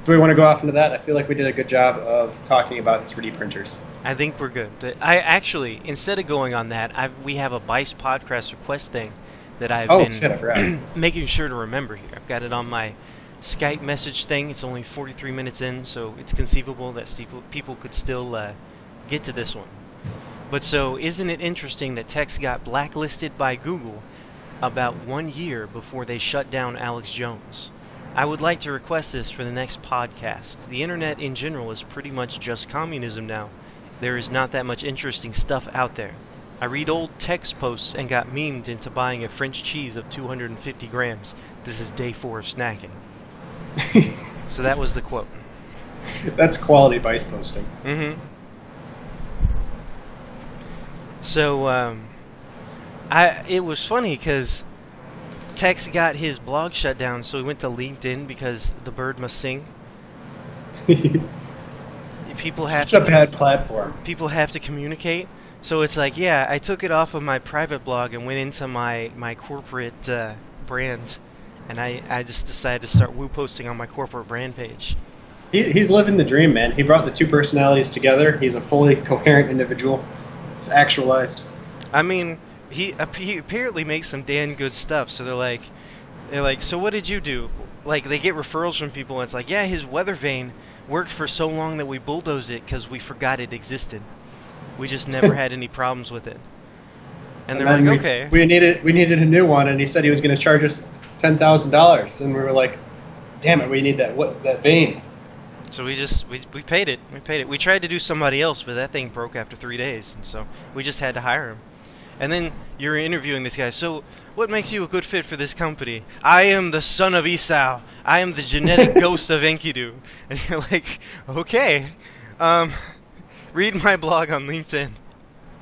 Do we want to go off into that? I feel like we did a good job of talking about 3D printers. I think we're good. I actually, instead of going on that, we have a Bice podcast request thing that I've been making sure to remember here. I've got it on my Skype message thing. It's only 43 minutes in, so it's conceivable that people could still get to this one. But so, isn't it interesting that Tex got blacklisted by Google about 1 year before they shut down Alex Jones? I would like to request this for the next podcast. The internet in general is pretty much just communism now. There is not that much interesting stuff out there. I read old Tex posts and got memed into buying a French cheese of 250 grams. This is day 4 of snacking. So that was the quote. That's quality Bice posting. Mm-hmm. So, it was funny because Tex got his blog shut down, so he went to LinkedIn because the bird must sing. Such a bad platform. People have to communicate. So it's like, yeah, I took it off of my private blog and went into my corporate brand, and I just decided to start woo posting on my corporate brand page. He's living the dream, man. He brought the two personalities together. He's a fully coherent individual. It's actualized. I mean, he apparently makes some damn good stuff. So they're like, so what did you do? Like, they get referrals from people, and it's like, yeah, his weather vane worked for so long that we bulldozed it because we forgot it existed. We just never had any problems with it. And they're like, okay. We needed a new one, and he said he was going to charge us $10,000, and we were like, damn it, we need that vane. So we paid it. We paid it. We tried to do somebody else, but that thing broke after 3 days, and so we just had to hire him. And then you're interviewing this guy. So what makes you a good fit for this company? I am the son of Esau. I am the genetic ghost of Enkidu. And you're like, okay. Read my blog on LinkedIn.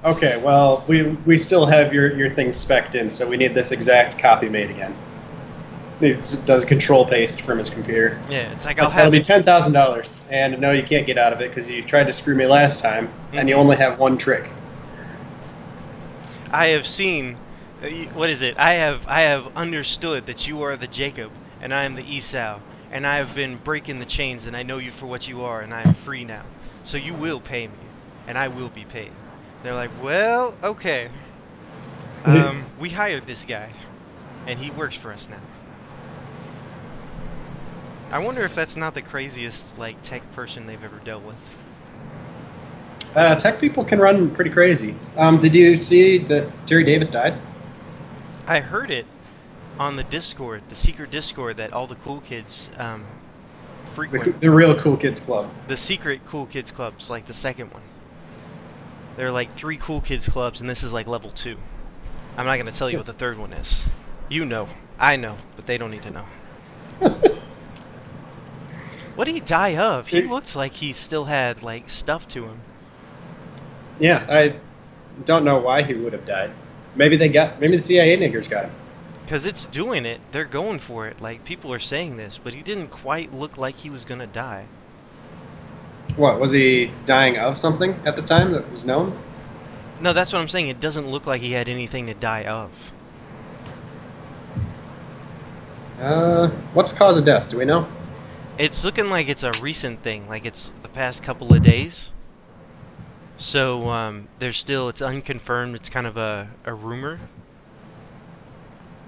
Okay, well, we still have your thing spec'd in, so we need this exact copy made again. It does control paste from his computer. Yeah, it's like, that'll be $10,000, and no, you can't get out of it because you tried to screw me last time, and you only have one trick. I have seen, what is it? I have understood that you are the Jacob, and I am the Esau, and I have been breaking the chains, and I know you for what you are, and I am free now. So you will pay me, and I will be paid. They're like, well, okay. We hired this guy, and he works for us now. I wonder if that's not the craziest tech person they've ever dealt with. Tech people can run pretty crazy. Did you see that Terry Davis died? I heard it on the Discord, the secret Discord that all the cool kids frequent. The real cool kids club. The secret cool kids clubs, like the second one. There are like 3 cool kids clubs, and this is like level 2. I'm not going to tell you what the third one is. You know. I know, but they don't need to know. What did he die of? He looked like he still had stuff to him. Yeah, I don't know why he would have died. Maybe the CIA niggers got him. Because it's doing it. They're going for it. People are saying this, but he didn't quite look like he was going to die. What, was he dying of something at the time that was known? No, that's what I'm saying. It doesn't look like he had anything to die of. What's the cause of death? Do we know? It's looking like it's a recent thing. Like it's the past couple of days. So, it's unconfirmed. It's kind of a rumor.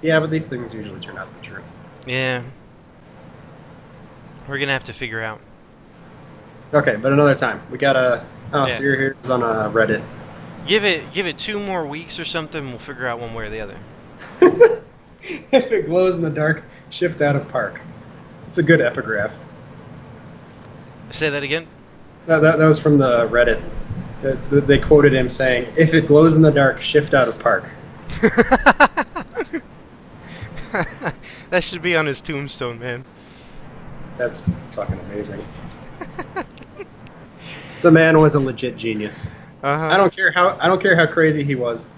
Yeah, but these things usually turn out to be true. Yeah. We're going to have to figure out. Okay, but another time. We gotta... Oh, yeah. So you're here on Reddit. Give it 2 more weeks or something, we'll figure out one way or the other. If it glows in the dark, shift out of park. It's a good epigraph. Say that again? That was from the Reddit. They quoted him saying, if it glows in the dark, shift out of park. That should be on his tombstone, man. That's fucking amazing. The man was a legit genius. Uh-huh. I don't care how crazy he was.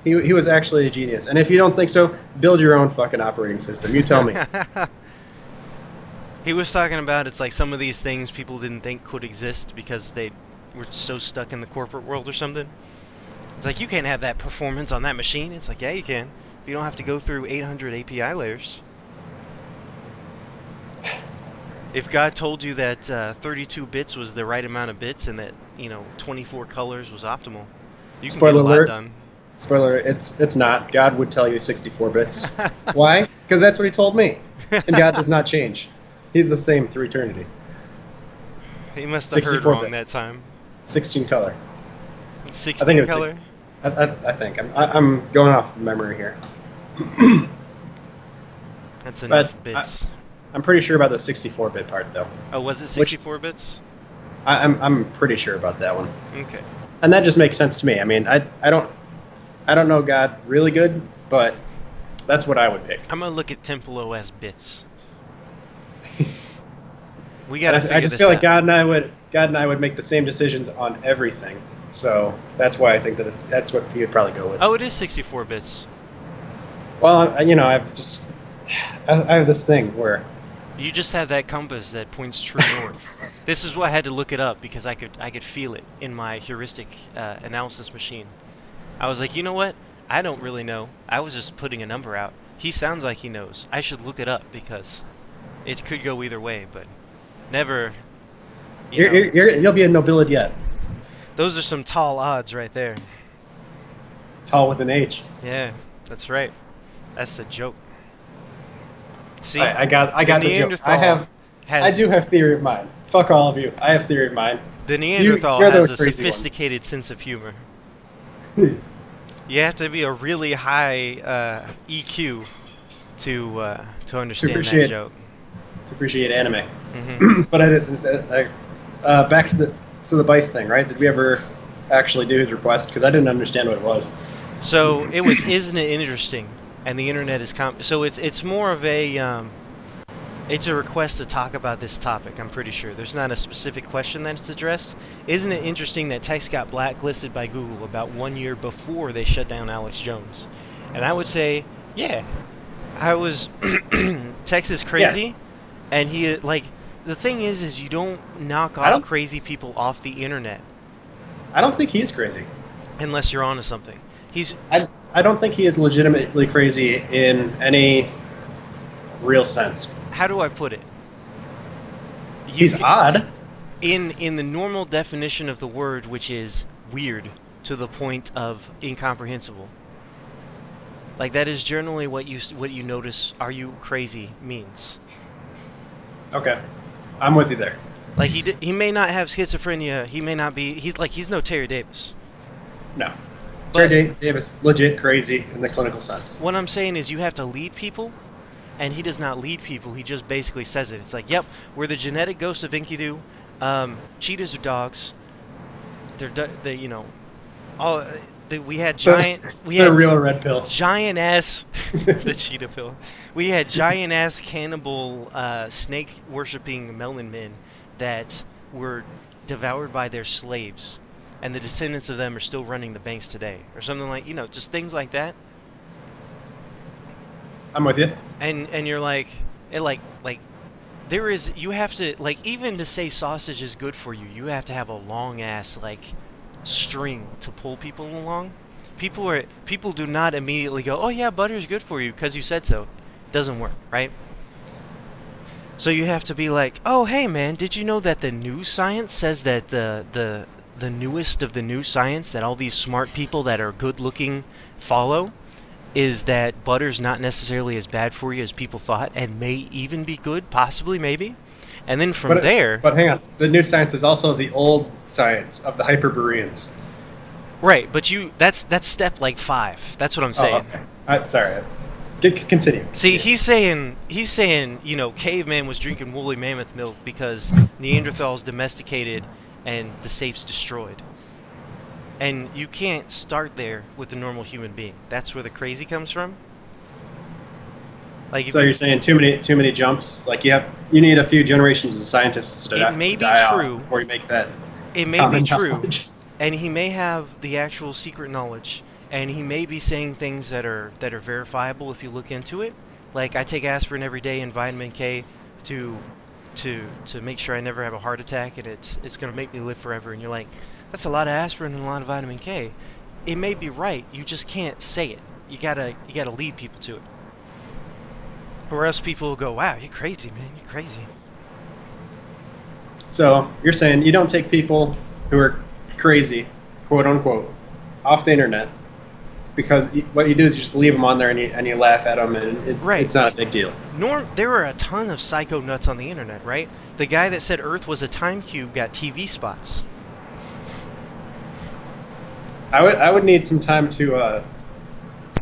He was actually a genius. And if you don't think so, build your own fucking operating system. You tell me. He was talking about it's like some of these things people didn't think could exist because they were so stuck in the corporate world or something. It's like, you can't have that performance on that machine. It's like, yeah, you can. You don't have to go through 800 API layers. If God told you that 32 bits was the right amount of bits and that 24 colors was optimal, you can get a lot done. Spoiler: it's not. God would tell you 64 bits. Why? Because that's what He told me, and God does not change. He's the same through eternity. He must have heard wrong that time. 16 color. 16 color. I think I'm going off memory here. That's enough bits. I'm pretty sure about the 64-bit part, though. Oh, was it 64 bits? I'm pretty sure about that one. Okay. And that just makes sense to me. I mean, I don't know God really good, but that's what I would pick. I'm gonna look at Temple OS bits. We gotta figure this out. I just feel like God and I would make the same decisions on everything. So that's why I think that's what he would probably go with. Oh, it is 64 bits. Well, I have this thing where you just have that compass that points true north. This is why I had to look it up, because I could feel it in my heuristic analysis machine. I was like, you know what? I don't really know. I was just putting a number out. He sounds like he knows. I should look it up because it could go either way, but never. You'll be a nobility yet. Those are some tall odds right there. Tall with an H. Yeah, that's right. That's the joke. See, I got the joke. I do have theory of mind. Fuck all of you. I have theory of mind. The Neanderthal has a sophisticated sense of humor. You have to be a really high EQ to understand that joke. To appreciate anime. Mm-hmm. But back to the Bice thing, right? Did we ever actually do his request? Because I didn't understand what it was. So it was, isn't it interesting? And the internet is so it's more of a it's a request to talk about this topic. I'm pretty sure there's not a specific question that it's addressed. Isn't it interesting that Tex got blacklisted by Google about 1 year before they shut down Alex Jones? And I would say, yeah, Tex is crazy, and he the thing is you don't knock off crazy people off the internet. I don't think he's crazy, unless you're onto something. I don't think he is legitimately crazy in any real sense. How do I put it? He's odd. In the normal definition of the word, which is weird to the point of incomprehensible. Like, that is generally what you notice "are you crazy" means. Okay. I'm with you there. Like, he may not have schizophrenia, he may not be he's no Terry Davis. No. Terry Davis, legit crazy in the clinical sense. What I'm saying is you have to lead people, and he does not lead people. He just basically says it. It's like, yep, we're the genetic ghost of Enkidu. Cheetahs are dogs. We had giant. The real red pill. Giant ass. The cheetah pill. We had giant ass cannibal snake worshipping melon men that were devoured by their slaves. And the descendants of them are still running the banks today, or something like, just things like that. I'm with you. And you're like, there is, you have to, even to say sausage is good for you, you have to have a long ass string to pull people along. People do not immediately go, oh yeah, butter's good for you because you said so. It doesn't work, right? So you have to be like, oh hey man, did you know that the new science says that the newest of the new science that all these smart people that are good looking follow is that butter's not necessarily as bad for you as people thought, and may even be good, possibly, maybe. And then from there... But hang on, the new science is also the old science of the Hyperboreans. Right, but that's step 5. That's what I'm saying. Oh, okay. Sorry. Continue. See, he's saying, caveman was drinking woolly mammoth milk because Neanderthals domesticated and the sapes destroyed. And you can't start there with a normal human being. That's where the crazy comes from. So you're saying too many jumps? You need a few generations of scientists to die off before you make that. It may be true, and he may have the actual secret knowledge, and he may be saying things that are verifiable if you look into it. Like, I take aspirin every day and vitamin K to make sure I never have a heart attack, and it's going to make me live forever. And you're like, that's a lot of aspirin and a lot of vitamin K. It may be right. You just can't say it. You gotta lead people to it. Or else people will go, wow, you're crazy, man. You're crazy. So you're saying you don't take people who are crazy, quote unquote, off the internet, because what you do is you just leave them on there and you laugh at them, and it's not a big deal. There are a ton of psycho nuts on the internet, right? The guy that said Earth was a time cube got TV spots. I would need some time to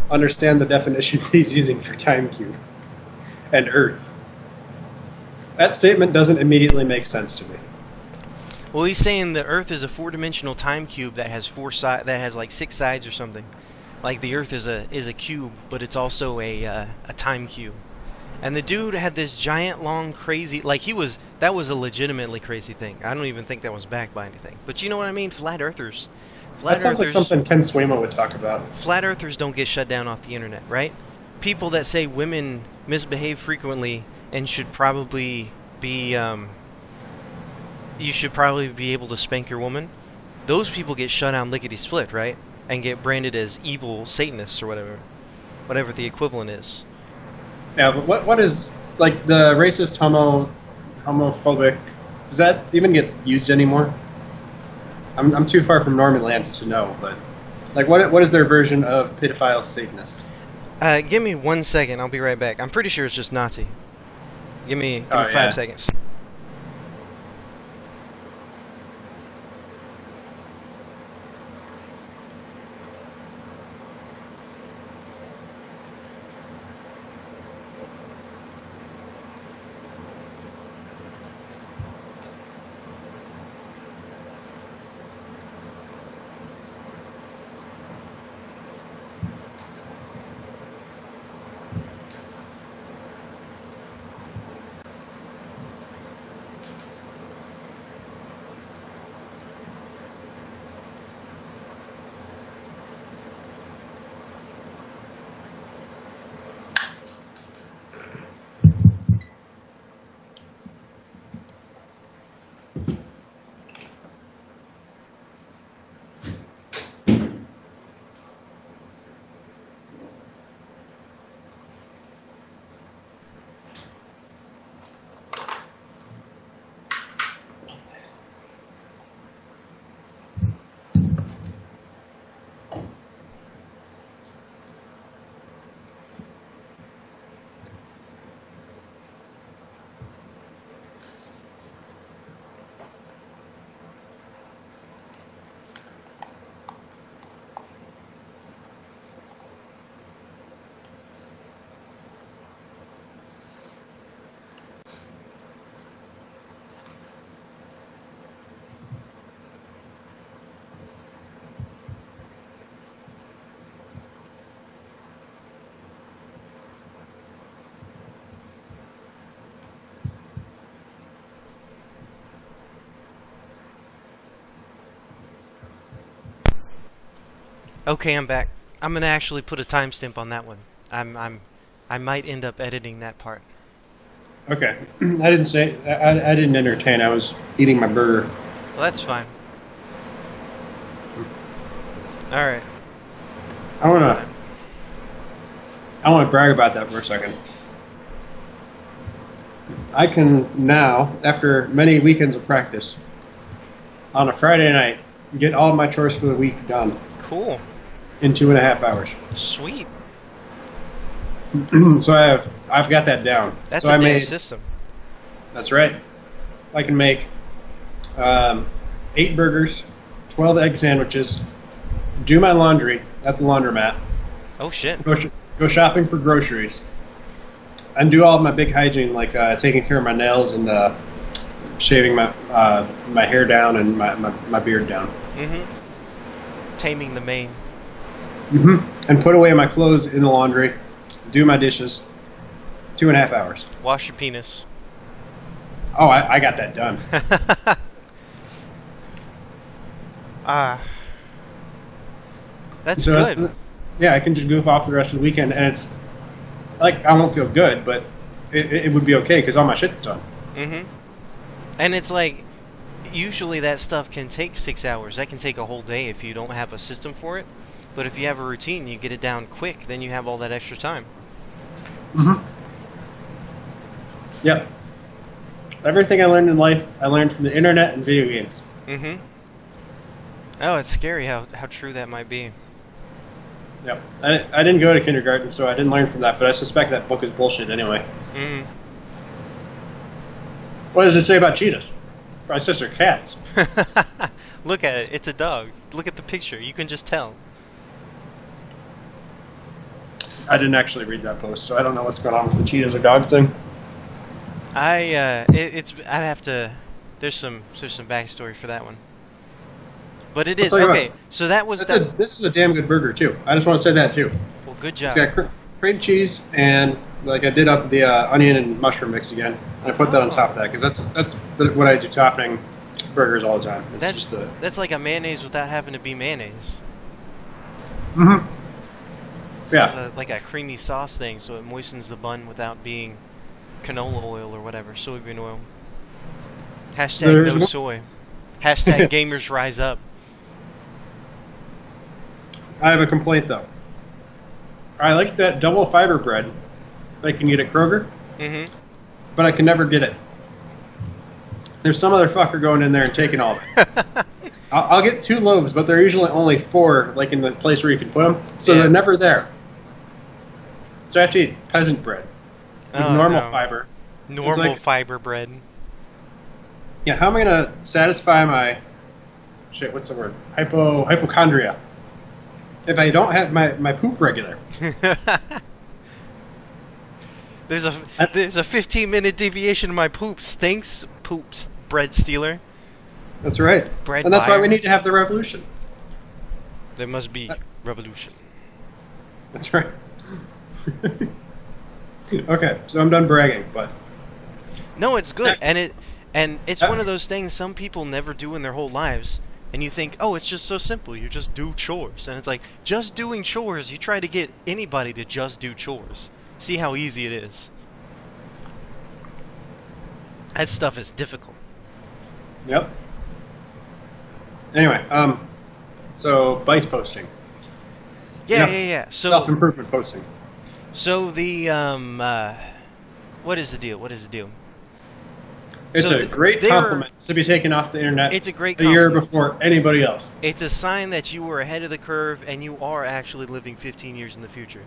understand the definitions he's using for time cube and Earth. That statement doesn't immediately make sense to me. Well, he's saying the Earth is a four-dimensional time cube that has like 6 sides or something. Like the Earth is a cube, but it's also a time cube. And the dude had this giant, long, crazy... that was a legitimately crazy thing. I don't even think that was backed by anything. But you know what I mean? Flat Earthers. That sounds like something Ken Swima would talk about. Flat Earthers don't get shut down off the internet, right? People that say women misbehave frequently and should probably be... you should probably be able to spank your woman. Those people get shut down lickety-split, right? And get branded as evil Satanists or whatever the equivalent is. Yeah, but what is, like, the racist, homophobic, does that even get used anymore? I'm too far from Norman Lance to know, but, like, what is their version of pedophile Satanist? Give me 1 second, I'll be right back. I'm pretty sure it's just Nazi. Give me 5 seconds. Okay, I'm back. I'm gonna actually put a timestamp on that one. I might end up editing that part. Okay, I didn't entertain. I was eating my burger. Well, that's fine. All right. I wanna brag about that for a second. I can now, after many weekends of practice, on a Friday night, get all of my chores for the week done. Cool. In 2.5 hours. Sweet. So I've got that down. That's so a damn system. That's right. I can make 8 burgers, 12 egg sandwiches, do my laundry at the laundromat. Oh shit. Go shopping for groceries, and do all of my big hygiene, like taking care of my nails and shaving my hair down and my beard down. Mm-hmm. Taming the mane. Mm-hmm. And put away my clothes in the laundry, do my dishes. 2.5 hours. Wash your penis. Oh, I got that done. That's good. Yeah, I can just goof off the rest of the weekend, and it's like I won't feel good, but it would be okay because all my shit's done. Mm-hmm. And it's like, usually that stuff can take 6 hours. That can take a whole day if you don't have a system for it. But if you have a routine, you get it down quick, then you have all that extra time. Mm-hmm. Yep. Everything I learned in life, I learned from the internet and video games. Mm-hmm. Oh, it's scary how true that might be. Yep. I didn't go to kindergarten, so I didn't learn from that, but I suspect that book is bullshit anyway. Mm. What does it say about cheetahs? My sister cats. Look at it. It's a dog. Look at the picture. You can just tell. I didn't actually read that post, so I don't know what's going on with the cheetahs or dogs thing. I'd have to. There's some backstory for that one. But it is okay. So that was this is a damn good burger too. I just want to say that too. Well, good job. It's got cream cheese and like I did up the onion and mushroom mix again, and I put that on top of that because that's what I do topping burgers all the time. That's like a mayonnaise without having to be mayonnaise. Mm-hmm. Yeah. Like a creamy sauce thing, so it moistens the bun without being canola oil or whatever, soybean oil. Hashtag no soy. Hashtag gamers rise up. I have a complaint though. I like that double fiber bread that I can get at Kroger, but I can never get it. There's some other fucker going in there and taking all of it. I'll get 2 loaves, but they're usually only 4, like in the place where you can put them, so they're never there. So I have to eat peasant bread with normal fiber. Normal fiber bread. Yeah, how am I going to satisfy my what's the word? Hypochondria. If I don't have my poop regular. There's a 15-minute deviation of my poop. Stinks. Poops. Bread stealer. That's right. Bread and that's buyer. why we need to have the revolution. There must be revolution. That's right. Okay, so I'm done bragging, but no, it's good, and it's one of those things some people never do in their whole lives. And you think, oh, it's just so simple. You just do chores. And it's like, just doing chores, you try to get anybody to just do chores. See how easy it is. That stuff is difficult. Yep. Anyway, so Bice posting. Yeah. So self-improvement posting. So the, what is the deal? It's a great compliment to be taken off the internet. It's a great a year before anybody else. It's a sign that you were ahead of the curve and you are actually living 15 years in the future.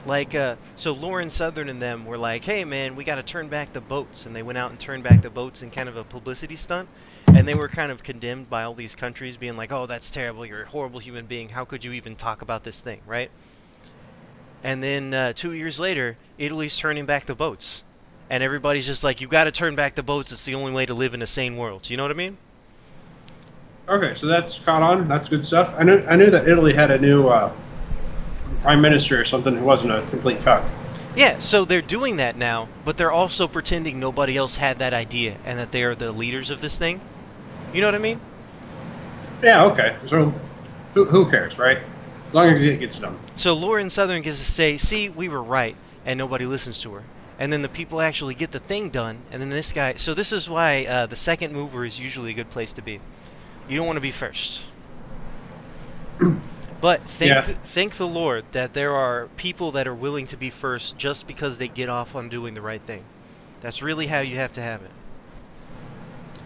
Like, so Lauren Southern and them were like, hey, man, we got to turn back the boats. And they went out and turned back the boats in kind of a publicity stunt. And they were kind of condemned by all these countries being like, oh, that's terrible. You're a horrible human being. How could you even talk about this thing, right? And then 2 years later, Italy's turning back the boats. And everybody's just like, you got to turn back the boats. It's the only way to live in a sane world. You know what I mean? Okay, so that's caught on. That's good stuff. I knew that Italy had a new prime minister or something who wasn't a complete cuck. Yeah, so they're doing that now, but they're also pretending nobody else had that idea and that they are the leaders of this thing. You know what I mean? Yeah, okay. So who cares, right? As long as it gets done. So Lauren Southern gets to say, see, we were right, and nobody listens to her. And then the people actually get the thing done, and then this guy... So this is why the second mover is usually a good place to be. You don't want to be first. But thank the Lord that there are people that are willing to be first just because they get off on doing the right thing. That's really how you have to have it.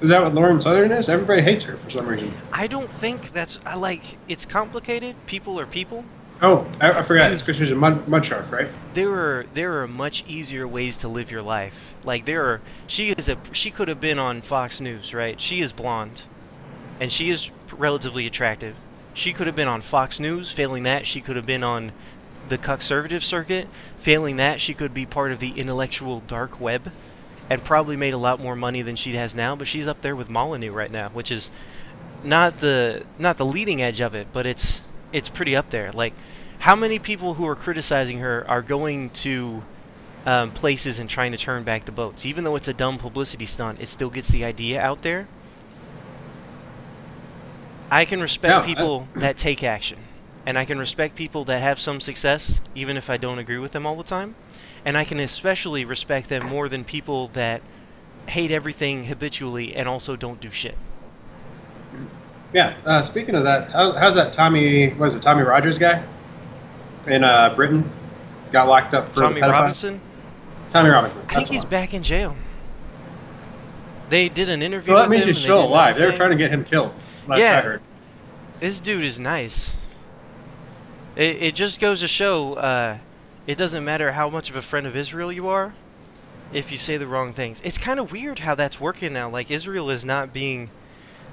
Is that what Lauren Southern is? Everybody hates her for some reason. I don't think that's... it's complicated. People are people. Oh, I forgot. It's because she's a mud shark, right? There are much easier ways to live your life. Like she could have been on Fox News, right? She is blonde, and she is relatively attractive. She could have been on Fox News. Failing that, she could have been on the conservative circuit. Failing that, she could be part of the intellectual dark web, and probably made a lot more money than she has now. But she's up there with Molyneux right now, which is not the leading edge of it, but it's pretty up there. Like, how many people who are criticizing her are going to places and trying to turn back the boats? Even though it's a dumb publicity stunt, it still gets the idea out there. I can respect people that take action. And I can respect people that have some success, even if I don't agree with them all the time. And I can especially respect them more than people that hate everything habitually and also don't do shit. Yeah, speaking of that, how's that Tommy Rogers guy in Britain got locked up for Tommy Robinson? Tommy Robinson. I think he's back in jail. They did an interview Well, with that means him. he's still alive. They were trying to get him killed, last I heard. This dude is nice. It just goes to show it doesn't matter how much of a friend of Israel you are if you say the wrong things. It's kind of weird how that's working now. Like, Israel is not being...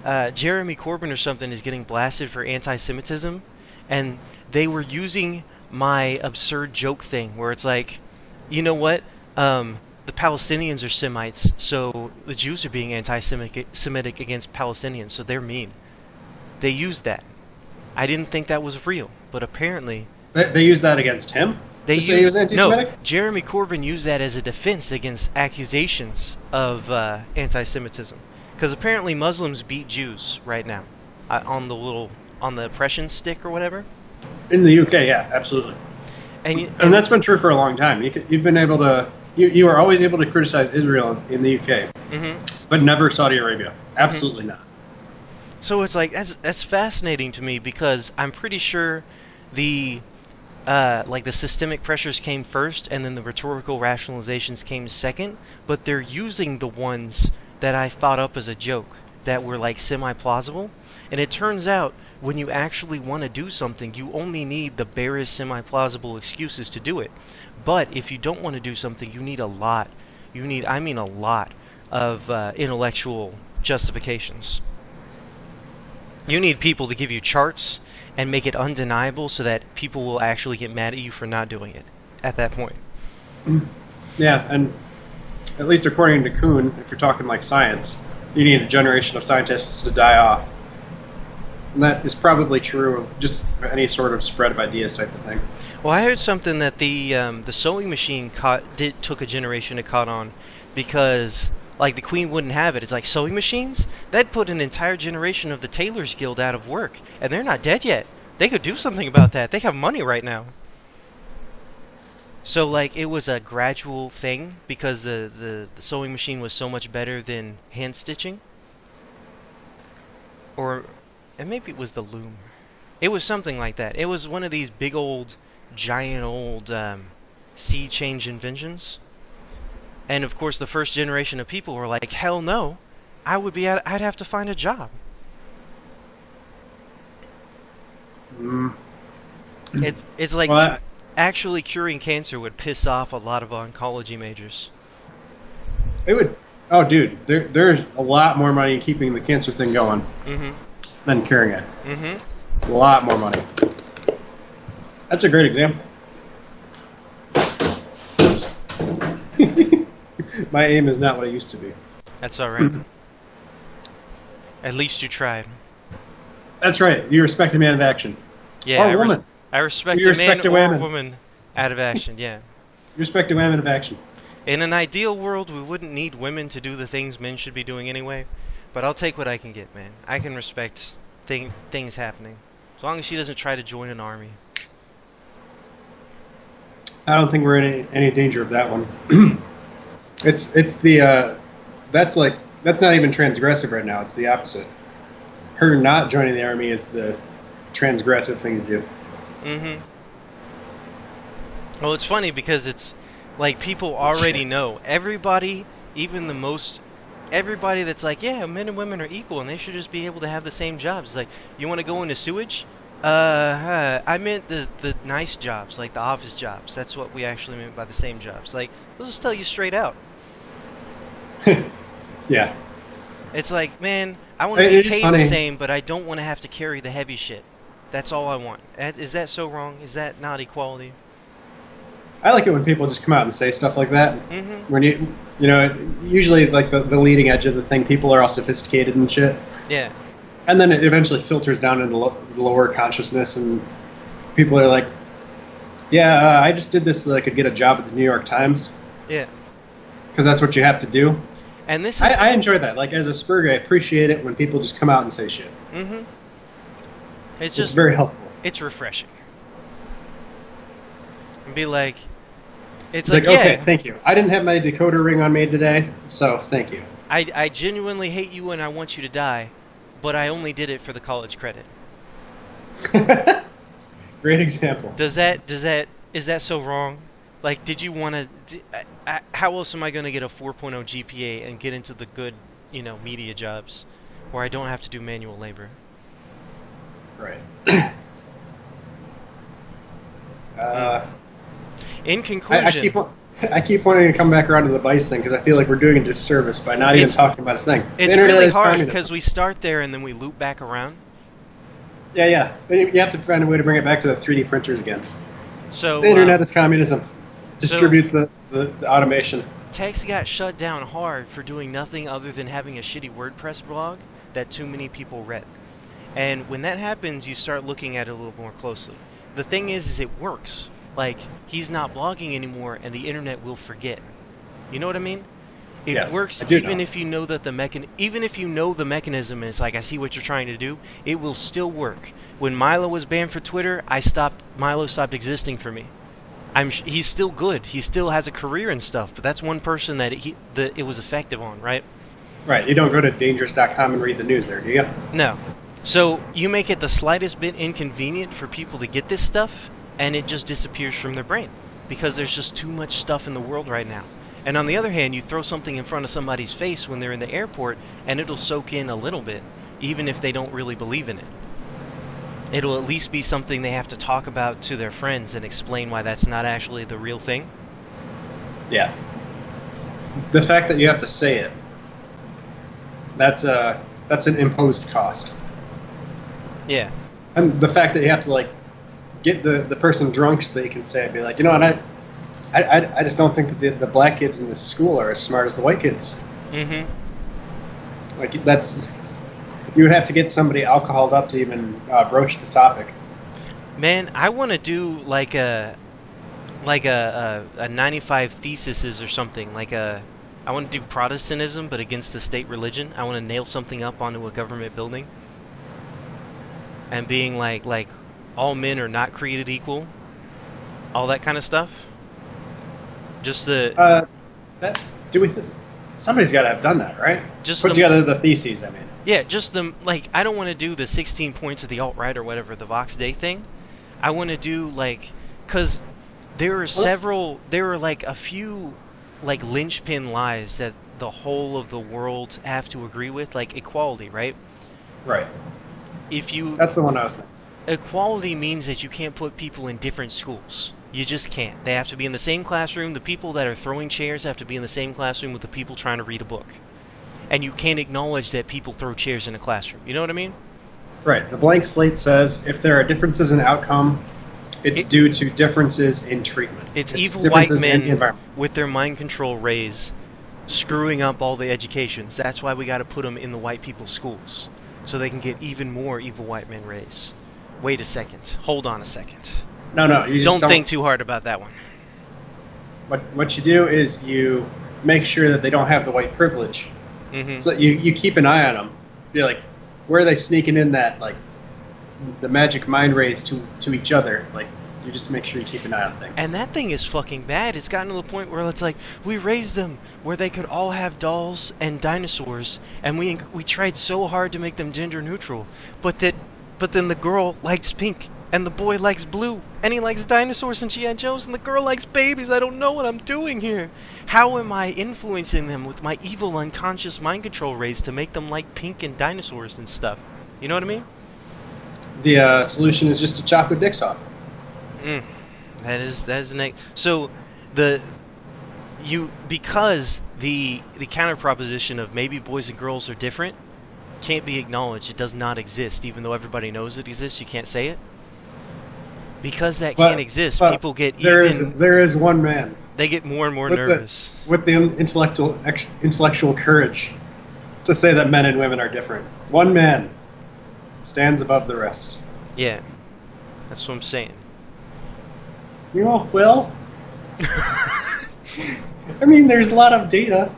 Jeremy Corbyn or something is getting blasted for anti-Semitism, and they were using my absurd joke thing where it's like, you know what? The Palestinians are Semites, so the Jews are being anti-Semitic against Palestinians, so they're mean. They used that. I didn't think that was real, but apparently... They used that against him? To say he was anti-Semitic? No, Jeremy Corbyn used that as a defense against accusations of anti-Semitism. Because apparently Muslims beat Jews right now on the oppression stick or whatever. In the UK, yeah, absolutely. And that's been true for a long time. You've been able to... You are always able to criticize Israel in the UK, but never Saudi Arabia. Absolutely not. So it's like that's fascinating to me because I'm pretty sure the systemic pressures came first, and then the rhetorical rationalizations came second. But they're using the ones that I thought up as a joke that were like semi-plausible, and it turns out when you actually want to do something, you only need the barest semi-plausible excuses to do it. But if you don't want to do something, you need a lot. I mean a lot of intellectual justifications. You need people to give you charts and make it undeniable so that people will actually get mad at you for not doing it at that point. Yeah, and at least according to Kuhn, if you're talking like science, you need a generation of scientists to die off. And that is probably true of just any sort of spread of ideas type of thing. Well, I heard something that the sewing machine took a generation to caught on because, like, the Queen wouldn't have it. It's like, sewing machines? That'd put an entire generation of the Tailors Guild out of work, and they're not dead yet. They could do something about that. They have money right now. So, like, it was a gradual thing because the sewing machine was so much better than hand stitching. And maybe it was the loom. It was something like that. It was one of these big old, giant old sea change inventions. And of course, the first generation of people were like, "Hell no, I'd have to find a job." It's like actually curing cancer would piss off a lot of oncology majors. It would. Oh, dude, there's a lot more money in keeping the cancer thing going than curing it. A lot more money. That's a great example. My aim is not what it used to be. That's all right. At least you tried. That's right. You respect a man of action. Yeah, or a woman. I respect a man or a woman out of action, yeah. You respect a woman of action. In an ideal world, we wouldn't need women to do the things men should be doing anyway. But I'll take what I can get, man. I can respect things happening. As long as she doesn't try to join an army. I don't think we're in any danger of that one. It's the that's not even transgressive right now. It's the opposite. Her not joining the army is the transgressive thing to do. Well, it's funny because it's like people already know. Everybody, even everybody that's like, yeah, men and women are equal and they should just be able to have the same jobs. It's like, you want to go into sewage? I meant the nice jobs, like the office jobs. That's what we actually meant by the same jobs. Like, we'll just tell you straight out. Yeah. It's like, man, I want to be paid the same, but I don't want to have to carry the heavy shit. That's all I want. Is that so wrong? Is that not equality? I like it when people just come out and say stuff like that. When you know, usually like the leading edge of the thing, people are all sophisticated and shit. Yeah. And then it eventually filters down into lower consciousness, and people are like, "Yeah, I just did this so that I could get a job at the New York Times." Yeah. Because that's what you have to do. And this is I enjoy that. Like, as a Spurger, I appreciate it when people just come out and say shit. It's very helpful. It's refreshing. And be like, it's like, okay, thank you. I didn't have my decoder ring on me today, so thank you. I genuinely hate you and I want you to die, but I only did it for the college credit. Great example. Is that so wrong? Like, did you want to? How else am I going to get a 4.0 GPA and get into the good, media jobs, where I don't have to do manual labor. Right. In conclusion, I keep wanting to come back around to the Bice thing because I feel like we're doing a disservice by not even talking about this thing. It's really hard because we start there and then we loop back around. Yeah. You have to find a way to bring it back to the 3D printers again. So the internet is communism. Distribute the automation. Tex got shut down hard for doing nothing other than having a shitty WordPress blog that too many people read. And when that happens, you start looking at it a little more closely. The thing is it works. Like, he's not blogging anymore, and the internet will forget. You know what I mean? It works even if you know that the mechanism is like, I see what you're trying to do. It will still work. When Milo was banned for Twitter, Milo stopped existing for me. He's still good. He still has a career and stuff, but that's one person that it was effective on, right? Right. You don't go to dangerous.com and read the news there, do you? No. So you make it the slightest bit inconvenient for people to get this stuff, and it just disappears from their brain because there's just too much stuff in the world right now. And on the other hand, you throw something in front of somebody's face when they're in the airport, and it'll soak in a little bit, even if they don't really believe in it. It'll at least be something they have to talk about to their friends and explain why that's not actually the real thing. Yeah. The fact that you have to say it, that's an imposed cost. Yeah. And the fact that you have to, like, get the person drunk so that you can say it, be like, you know what, I just don't think that the black kids in this school are as smart as the white kids. Mm-hmm. Like, you would have to get somebody alcoholed up to even broach the topic. Man, I want to do like a 95 theses or something. I want to do Protestantism, but against the state religion. I want to nail something up onto a government building, and being like all men are not created equal, all that kind of stuff. Just the somebody's got to have done that, right? Just put together the theses. I mean, yeah, just the I don't want to do the 16 points of the alt-right or whatever, the Vox Day thing. I want to do because there are like a few like linchpin lies that the whole of the world have to agree with, like equality, right? Right. That's the one I was thinking. Equality means that you can't put people in different schools. You just can't. They have to be in the same classroom. The people that are throwing chairs have to be in the same classroom with the people trying to read a book. And you can't acknowledge that people throw chairs in a classroom. You know what I mean? Right. The blank slate says if there are differences in outcome, it's due to differences in treatment. It's evil white men with their mind control rays screwing up all the educations. That's why we got to put them in the white people's schools, so they can get even more evil white men rays. Wait a second. Hold on a second. No. You just don't think too hard about that one. What you do is you make sure that they don't have the white privilege. Mm-hmm. So you keep an eye on them. Be like, where are they sneaking in that, like, the magic mind rays to each other? Like, you just make sure you keep an eye on things. And that thing is fucking bad. It's gotten to the point where it's like, we raised them where they could all have dolls and dinosaurs, and we tried so hard to make them gender neutral, but then the girl likes pink, and the boy likes blue, and he likes dinosaurs and G.I. Joes, and the girl likes babies. I don't know what I'm doing here. How am I influencing them with my evil unconscious mind control rays to make them like pink and dinosaurs and stuff? You know what I mean? The solution is just to chop their dicks off. That is so because the counter proposition of maybe boys and girls are different can't be acknowledged. It does not exist, even though everybody knows it exists. You can't say it because that can't exist. People get there is one man. They get more and more nervous with the intellectual courage to say that men and women are different. One man stands above the rest. Yeah, that's what I'm saying. You know, well, I mean, there's a lot of data.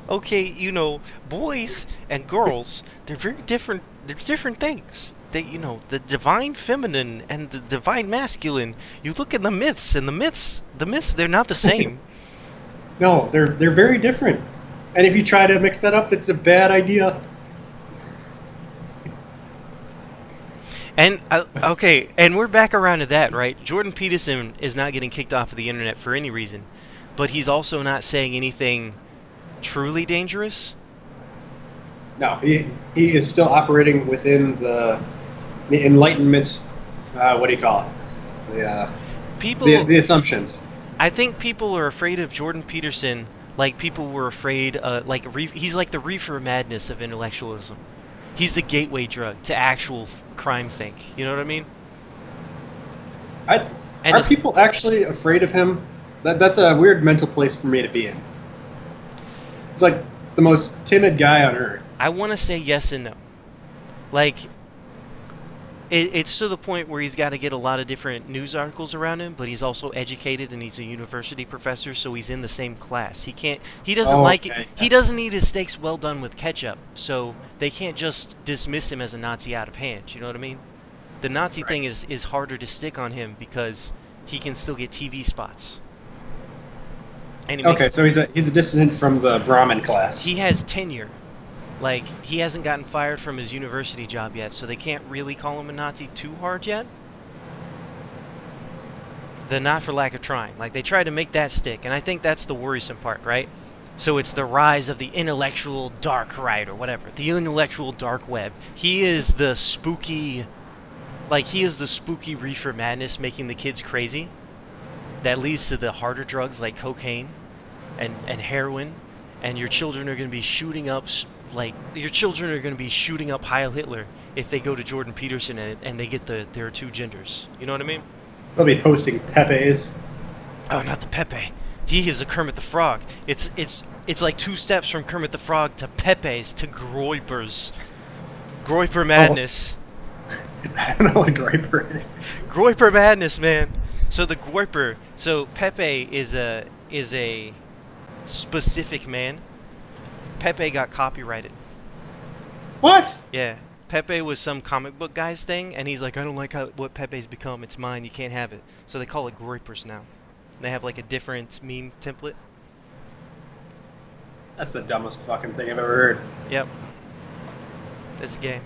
Okay, you know, boys and girls, they're very different. They're different things. They, you know, the divine feminine and the divine masculine. You look at the myths, and the myths, they're not the same. No, they're very different. And if you try to mix that up, it's a bad idea. And okay, and we're back around to that, right? Jordan Peterson is not getting kicked off of the internet for any reason. but he's also not saying anything truly dangerous. No, he is still operating within the Enlightenment. What do you call it? The assumptions. I think people are afraid of Jordan Peterson like people were afraid. He's like the reefer madness of intellectualism. He's the gateway drug to actual crime think. You know what I mean? Are people actually afraid of him? That's a weird mental place for me to be in. It's like the most timid guy on earth. I want to say yes and no. Like, it's to the point where he's got to get a lot of different news articles around him, but he's also educated and he's a university professor, so he's in the same class. He doesn't need his steaks well done with ketchup, so they can't just dismiss him as a Nazi out of hand. You know what I mean? The Nazi thing is harder to stick on him because he can still get TV spots. And so he's a dissident from the Brahmin class. He has tenure. Like, he hasn't gotten fired from his university job yet, so they can't really call him a Nazi too hard yet. They're not for lack of trying. Like, they try to make that stick, and I think that's the worrisome part, right? So it's the rise of the intellectual dark right, or whatever. The intellectual dark web. He is the spooky reefer madness making the kids crazy. That leads to the harder drugs like cocaine and heroin. And your children are going to be shooting up... Heil Hitler if they go to Jordan Peterson and they get their two genders. You know what I mean? They'll be hosting Pepe's. Oh, not the Pepe. He is a Kermit the Frog. It's like 2 steps from Kermit the Frog to Pepe's to GROYPER's. GROYPER madness. I don't know what GROYPER is. GROYPER madness, man. So the GROYPER. So Pepe is a specific man. Pepe got copyrighted. What? Yeah. Pepe was some comic book guy's thing, and he's like, I don't like what Pepe's become. It's mine. You can't have it. So they call it GROYPERs now. They have like a different meme template. That's the dumbest fucking thing I've ever heard. Yep. It's gay.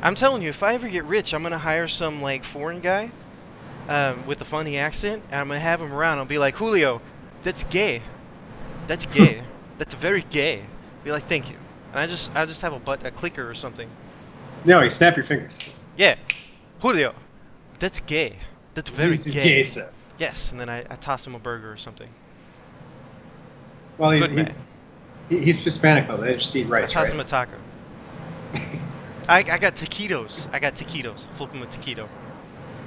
I'm telling you, if I ever get rich, I'm going to hire some like foreign guy with a funny accent, and I'm going to have him around. I'll be like, Julio, that's gay. That's gay. That's very gay. Be like, thank you. And I just have a clicker or something. No, you snap your fingers. Yeah. Julio, that's gay. That's very this is gay. Gay, sir. Yes, and then I toss him a burger or something. Well, man. He's Hispanic, though. They just eat rice, I toss him a taco. I got taquitos. Flip him a taquito.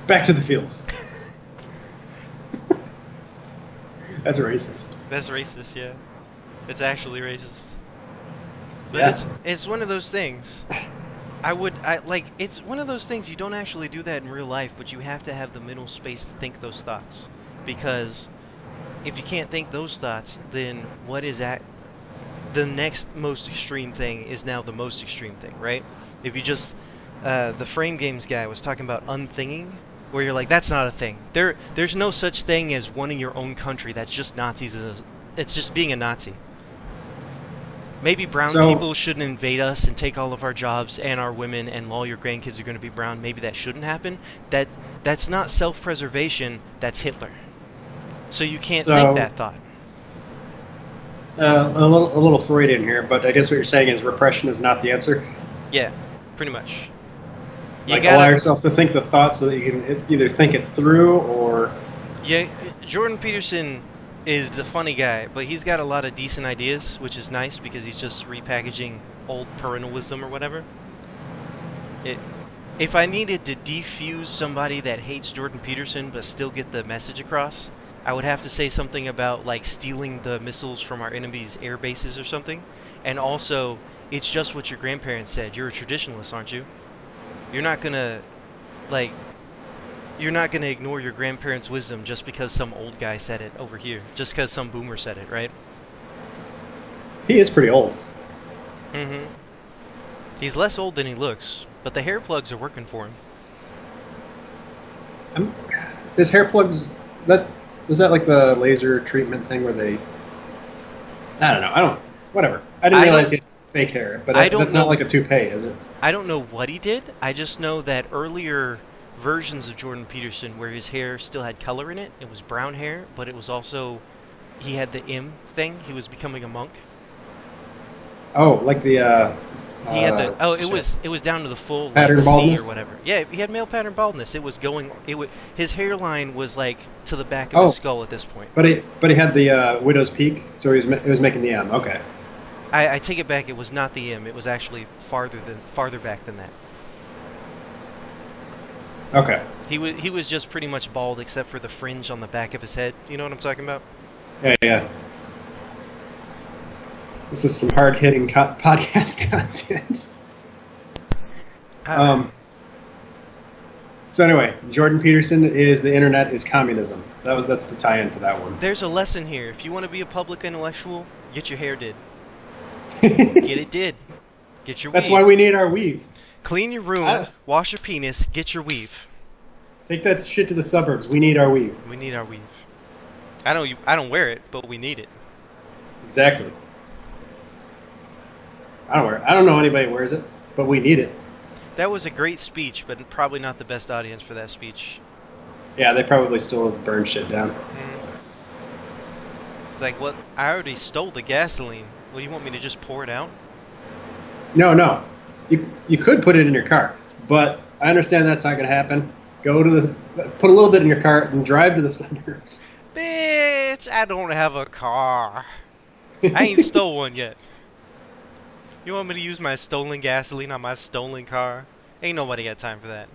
Back to the fields. That's racist. That's racist, yeah. It's actually racist. But it's one of those things. It's one of those things you don't actually do that in real life, but you have to have the mental space to think those thoughts. Because if you can't think those thoughts, then what is that? The next most extreme thing is now the most extreme thing, right? If you just... the Frame Games guy was talking about unthinking, where you're like, that's not a thing. There's no such thing as one in your own country that's just Nazis. It's just being a Nazi. Maybe brown people shouldn't invade us and take all of our jobs and our women, and all your grandkids are going to be brown. Maybe that shouldn't happen. That's not self-preservation. That's Hitler. So you can't think that thought. A little Freudian here, but I guess what you're saying is repression is not the answer. Yeah, pretty much. You gotta allow yourself to think the thoughts so that you can either think it through or... Yeah, Jordan Peterson is the funny guy, but he's got a lot of decent ideas, which is nice because he's just repackaging old parentalism or whatever. If I needed to defuse somebody that hates Jordan Peterson but still get the message across, I would have to say something about like stealing the missiles from our enemies' air bases or something. And also, it's just what your grandparents said. You're a traditionalist, aren't you? You're not gonna ignore your grandparents' wisdom just because some old guy said it over here. Just because some boomer said it, right? He is pretty old. Mm-hmm. He's less old than he looks, but the hair plugs are working for him. His hair plugs, is that like the laser treatment thing where they... I don't know. Whatever. I didn't realize he had fake hair, but that's not like a toupee, is it? I don't know what he did. I just know that earlier versions of Jordan Peterson where his hair still had color in it. It was brown hair, but it was also, he had the im thing. He was becoming a monk. Oh, like the he had the it was down to the full pattern like, baldness C or whatever. Yeah, he had male pattern baldness. It was going. His hairline was like to the back of his skull at this point. But he had the widow's peak, so it was making the M. Okay. I take it back. It was not the M. It was actually farther back than that. Okay. He was just pretty much bald except for the fringe on the back of his head. You know what I'm talking about? Yeah. This is some hard-hitting podcast content. So anyway, Jordan Peterson is the internet is communism. That's the tie-in to that one. There's a lesson here. If you want to be a public intellectual, get your hair did. Get it did. Get your weave. That's why we need our weave. Clean your room, wash your penis, get your weave. Take that shit to the suburbs. We need our weave. We need our weave. I don't wear it, but we need it. Exactly. I don't know anybody who wears it, but we need it. That was a great speech, but probably not the best audience for that speech. Yeah, they probably still burn shit down. It's like, what? I already stole the gasoline. Well, you want me to just pour it out? No. You could put it in your car, but I understand that's not going to happen. Put a little bit in your car and drive to the suburbs. Bitch, I don't have a car. I ain't stole one yet. You want me to use my stolen gasoline on my stolen car? Ain't nobody got time for that.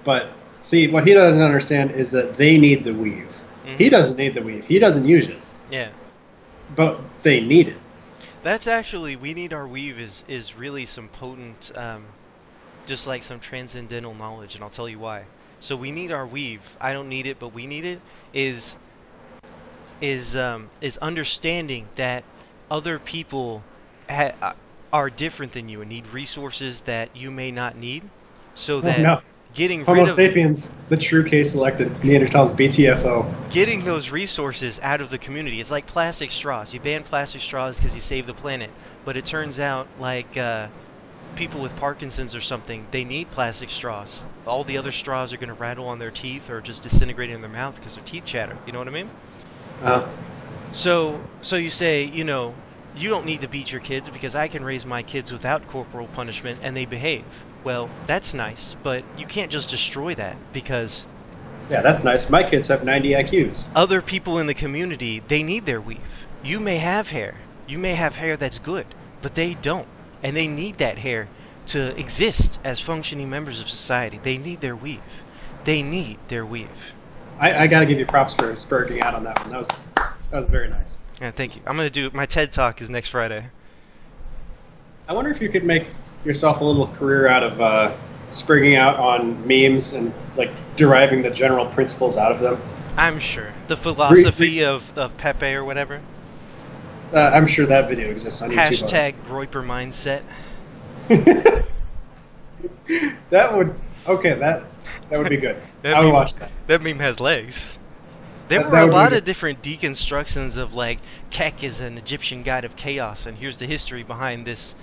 But, see, what he doesn't understand is that they need the weave. Mm-hmm. He doesn't need the weave. He doesn't use it. Yeah. But they need it. That's actually, we need our weave is really some potent, just like some transcendental knowledge, and I'll tell you why. So we need our weave. I don't need it, but we need it. Is understanding that other people are different than you and need resources that you may not need, so that getting Homo rid of sapiens, the true case selected, Neanderthals, BTFO. Getting those resources out of the community. It's like plastic straws. You ban plastic straws because you save the planet, but it turns out like people with Parkinson's or something, they need plastic straws. All the other straws are going to rattle on their teeth or just disintegrate in their mouth because their teeth chatter. You know what I mean? So you say, you don't need to beat your kids because I can raise my kids without corporal punishment and they behave. Well, that's nice, but you can't just destroy that because... Yeah, that's nice. My kids have 90 IQs. Other people in the community, they need their weave. You may have hair. You may have hair that's good, but they don't. And they need that hair to exist as functioning members of society. They need their weave. They need their weave. I got to give you props for spurting out on that one. That was very nice. Yeah, thank you. I'm going to do... My TED Talk is next Friday. I wonder if you could make yourself a little career out of springing out on memes and like deriving the general principles out of them. I'm sure. The philosophy of Pepe or whatever. I'm sure that video exists on YouTube. Hashtag GROYPER mindset. That would be good. I would watch that. That meme has legs. There were a lot of different deconstructions of like Kek is an Egyptian god of chaos, and here's the history behind this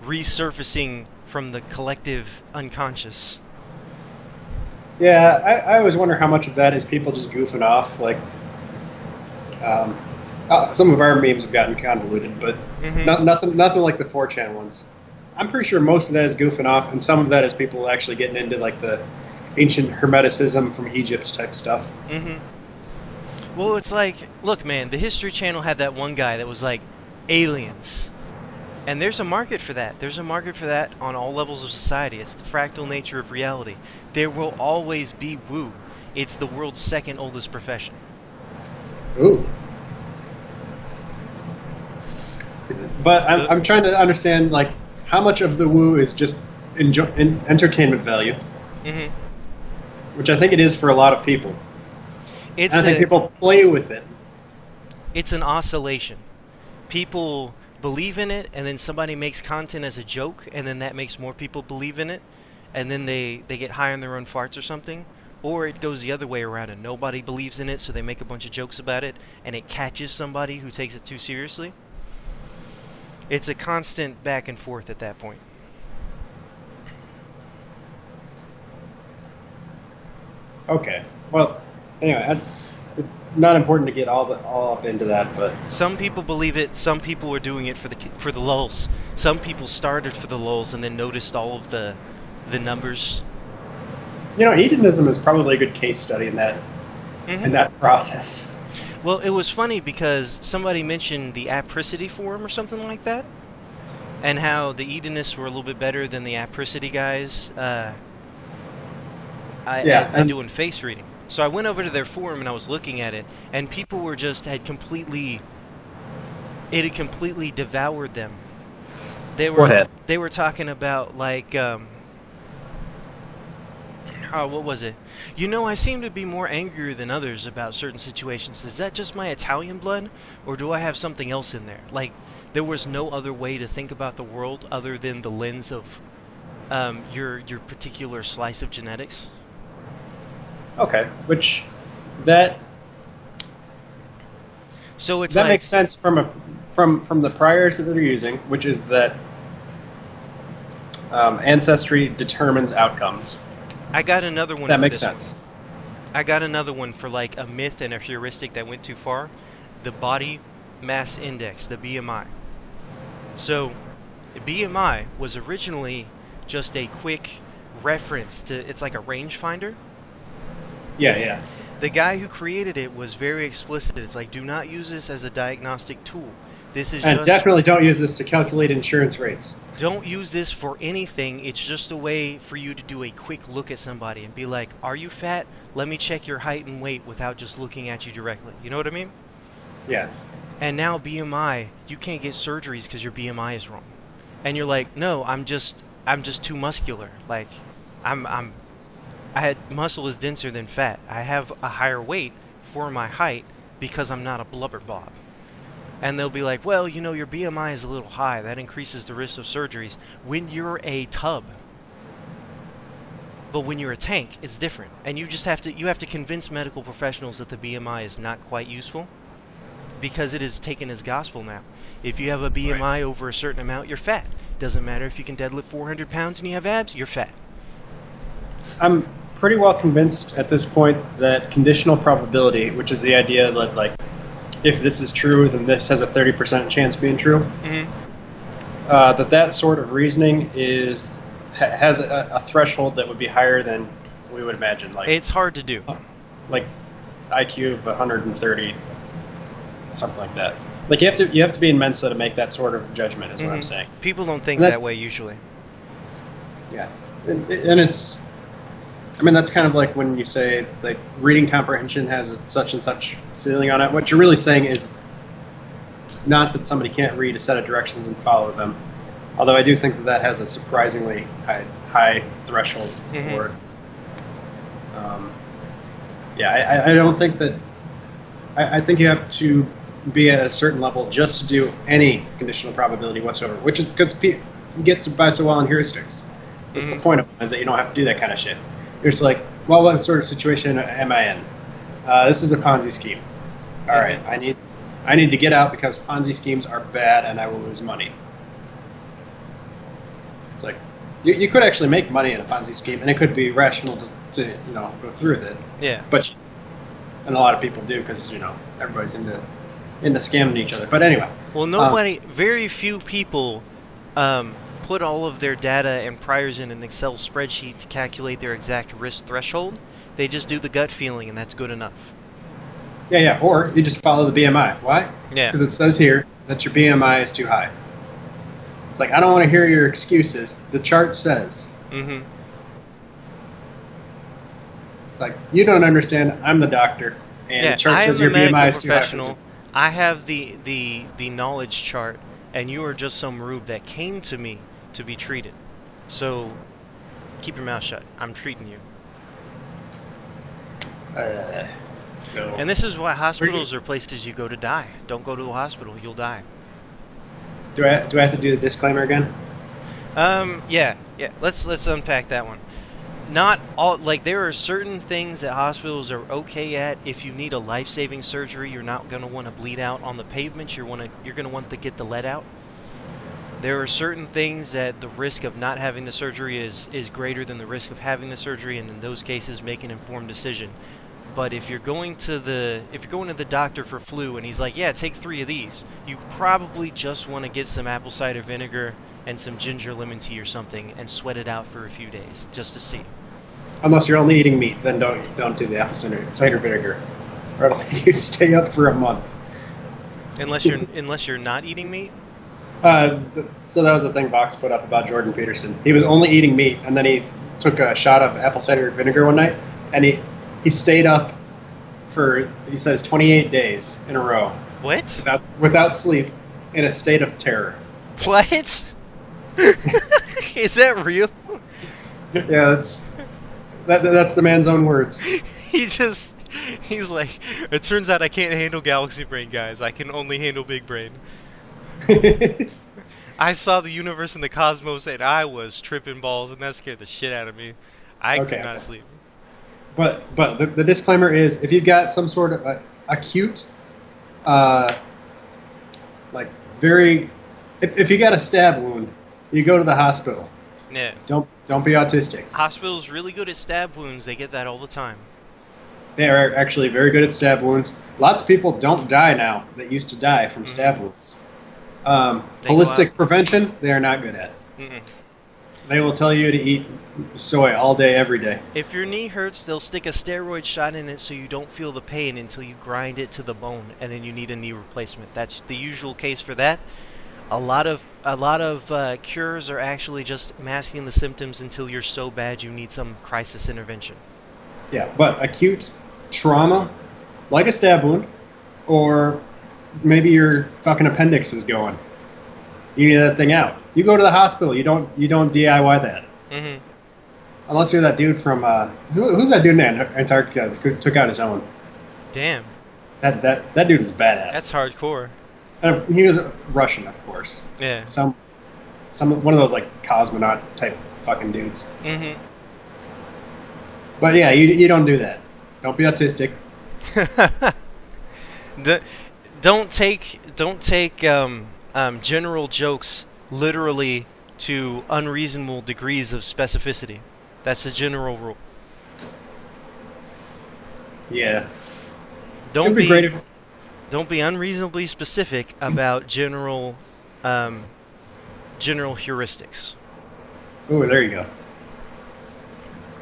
resurfacing from the collective unconscious. Yeah, I always wonder how much of that is people just goofing off. Like, some of our memes have gotten convoluted, but nothing like the 4chan ones. I'm pretty sure most of that is goofing off, and some of that is people actually getting into like the ancient Hermeticism from Egypt type stuff. Well, it's like, look, man, the History Channel had that one guy that was like, aliens. And there's a market for that. There's a market for that on all levels of society. It's the fractal nature of reality. There will always be woo. It's the world's second oldest profession. Ooh. But I'm trying to understand, like, how much of the woo is just entertainment value, which I think it is for a lot of people. I think people play with it. It's an oscillation. People believe in it, and then somebody makes content as a joke, and then that makes more people believe in it, and then they get high on their own farts or something. Or it goes the other way around, and nobody believes in it, so they make a bunch of jokes about it, and it catches somebody who takes it too seriously. It's a constant back and forth at that point. Okay. Well, anyway, it's not important to get all up into that, but some people believe it. Some people are doing it for the lulz. Some people started for the lulz and then noticed all of the numbers. Hedonism is probably a good case study in that process. Well, it was funny because somebody mentioned the apricity forum or something like that, and how the hedonists were a little bit better than the apricity guys. I'm doing face reading. So I went over to their forum and I was looking at it, and people were it had completely devoured them. They were talking about like what was it? I seem to be more angrier than others about certain situations. Is that just my Italian blood, or do I have something else in there? Like, there was no other way to think about the world other than the lens of your particular slice of genetics. Okay, so it's that makes sense from the priors that they're using, which is that ancestry determines outcomes. I got another one. That makes sense. I got another one for like a myth and a heuristic that went too far. The body mass index, the BMI. So, the BMI was originally just a quick reference to, it's like a rangefinder. Yeah. The guy who created it was very explicit. It's like, do not use this as a diagnostic tool. Definitely don't use this to calculate insurance rates. Don't use this for anything. It's just a way for you to do a quick look at somebody and be like, are you fat? Let me check your height and weight without just looking at you directly. You know what I mean? Yeah. And now BMI, you can't get surgeries because your BMI is wrong. And you're like, no, I'm just too muscular. Like, muscle is denser than fat. I have a higher weight for my height because I'm not a blubber blob. And they'll be like, well, your BMI is a little high. That increases the risk of surgeries when you're a tub. But when you're a tank, it's different. And you have to convince medical professionals that the BMI is not quite useful, because it is taken as gospel now. If you have a BMI over a certain amount, you're fat. Doesn't matter if you can deadlift 400 pounds and you have abs, you're fat. I'm pretty well convinced at this point that conditional probability, which is the idea that, like, if this is true, then this has a 30% chance of being true. Mm-hmm. That sort of reasoning has a threshold that would be higher than we would imagine. Like, it's hard to do. Like IQ of 130, something like that. Like, you have to be in Mensa to make that sort of judgment, is what I'm saying. People don't think that way usually. Yeah, and it's. I mean, that's kind of like when you say, like, reading comprehension has a such and such ceiling on it. What you're really saying is not that somebody can't read a set of directions and follow them, although I do think that has a surprisingly high threshold for it. I don't think that... I think you have to be at a certain level just to do any conditional probability whatsoever, which is because you get to Bice and heuristics. That's the point of it, is that you don't have to do that kind of shit. You're just like, well, what sort of situation am I in? This is a Ponzi scheme. All right, I need to get out because Ponzi schemes are bad and I will lose money. It's like, you could actually make money in a Ponzi scheme, and it could be rational to go through with it. Yeah. And a lot of people do because everybody's into scamming each other. But anyway. Well, very few people put all of their data and priors in an Excel spreadsheet to calculate their exact risk threshold. They just do the gut feeling, and that's good enough. Yeah. Or you just follow the BMI. Why? Yeah. Because it says here that your BMI is too high. It's like, I don't want to hear your excuses. The chart says. Mm-hmm. It's like, you don't understand. I'm the doctor, and the chart says your BMI is too high. I have the knowledge chart, and you are just some rube that came to me to be treated. So, keep your mouth shut. I'm treating you. And this is why hospitals are places you go to die. Don't go to a hospital. You'll die. Do I have to do the disclaimer again? Yeah. Let's unpack that one. Not all, like, there are certain things that hospitals are okay at. If you need a life-saving surgery, you're not going to want to bleed out on the pavement. You're going to want to get the lead out. There are certain things that the risk of not having the surgery is greater than the risk of having the surgery, and in those cases, make an informed decision. But if you're going to the doctor for flu and he's like, yeah, take 3 of these, you probably just want to get some apple cider vinegar and some ginger lemon tea or something and sweat it out for a few days just to see. Unless you're only eating meat, then don't do the apple cider vinegar. Or you stay up for a month. Unless you're not eating meat. So that was the thing Vox put up about Jordan Peterson. He was only eating meat, and then he took a shot of apple cider vinegar one night, and he stayed up for, he says, 28 days in a row. What? Without sleep, in a state of terror. What? Is that real? Yeah, that's the man's own words. He's like, it turns out I can't handle galaxy brain, guys. I can only handle big brain. I saw the universe and the cosmos and I was tripping balls, and that scared the shit out of me. I could not sleep. But the disclaimer is, if you've got some sort of acute, if you got a stab wound, you go to the hospital. Yeah. Don't be autistic. Hospitals really good at stab wounds. They get that all the time. They are actually very good at stab wounds. Lots of people don't die now that used to die from stab wounds. Holistic prevention, they are not good at. They will tell you to eat soy all day, every day. If your knee hurts, they'll stick a steroid shot in it so you don't feel the pain until you grind it to the bone, and then you need a knee replacement. That's the usual case for that. A lot of cures are actually just masking the symptoms until you're so bad you need some crisis intervention. Yeah, but acute trauma, like a stab wound, or maybe your fucking appendix is going. You need that thing out. You go to the hospital. You don't DIY that. Unless you're that dude from who's that dude in Antarctica that took out his own? Damn. That dude was badass. That's hardcore. He was Russian, of course. Yeah. Some one of those like cosmonaut type fucking dudes. But yeah, you don't do that. Don't be autistic. Don't take general jokes literally to unreasonable degrees of specificity. That's a general rule. Yeah. Don't be unreasonably specific about general heuristics. Ooh, there you go.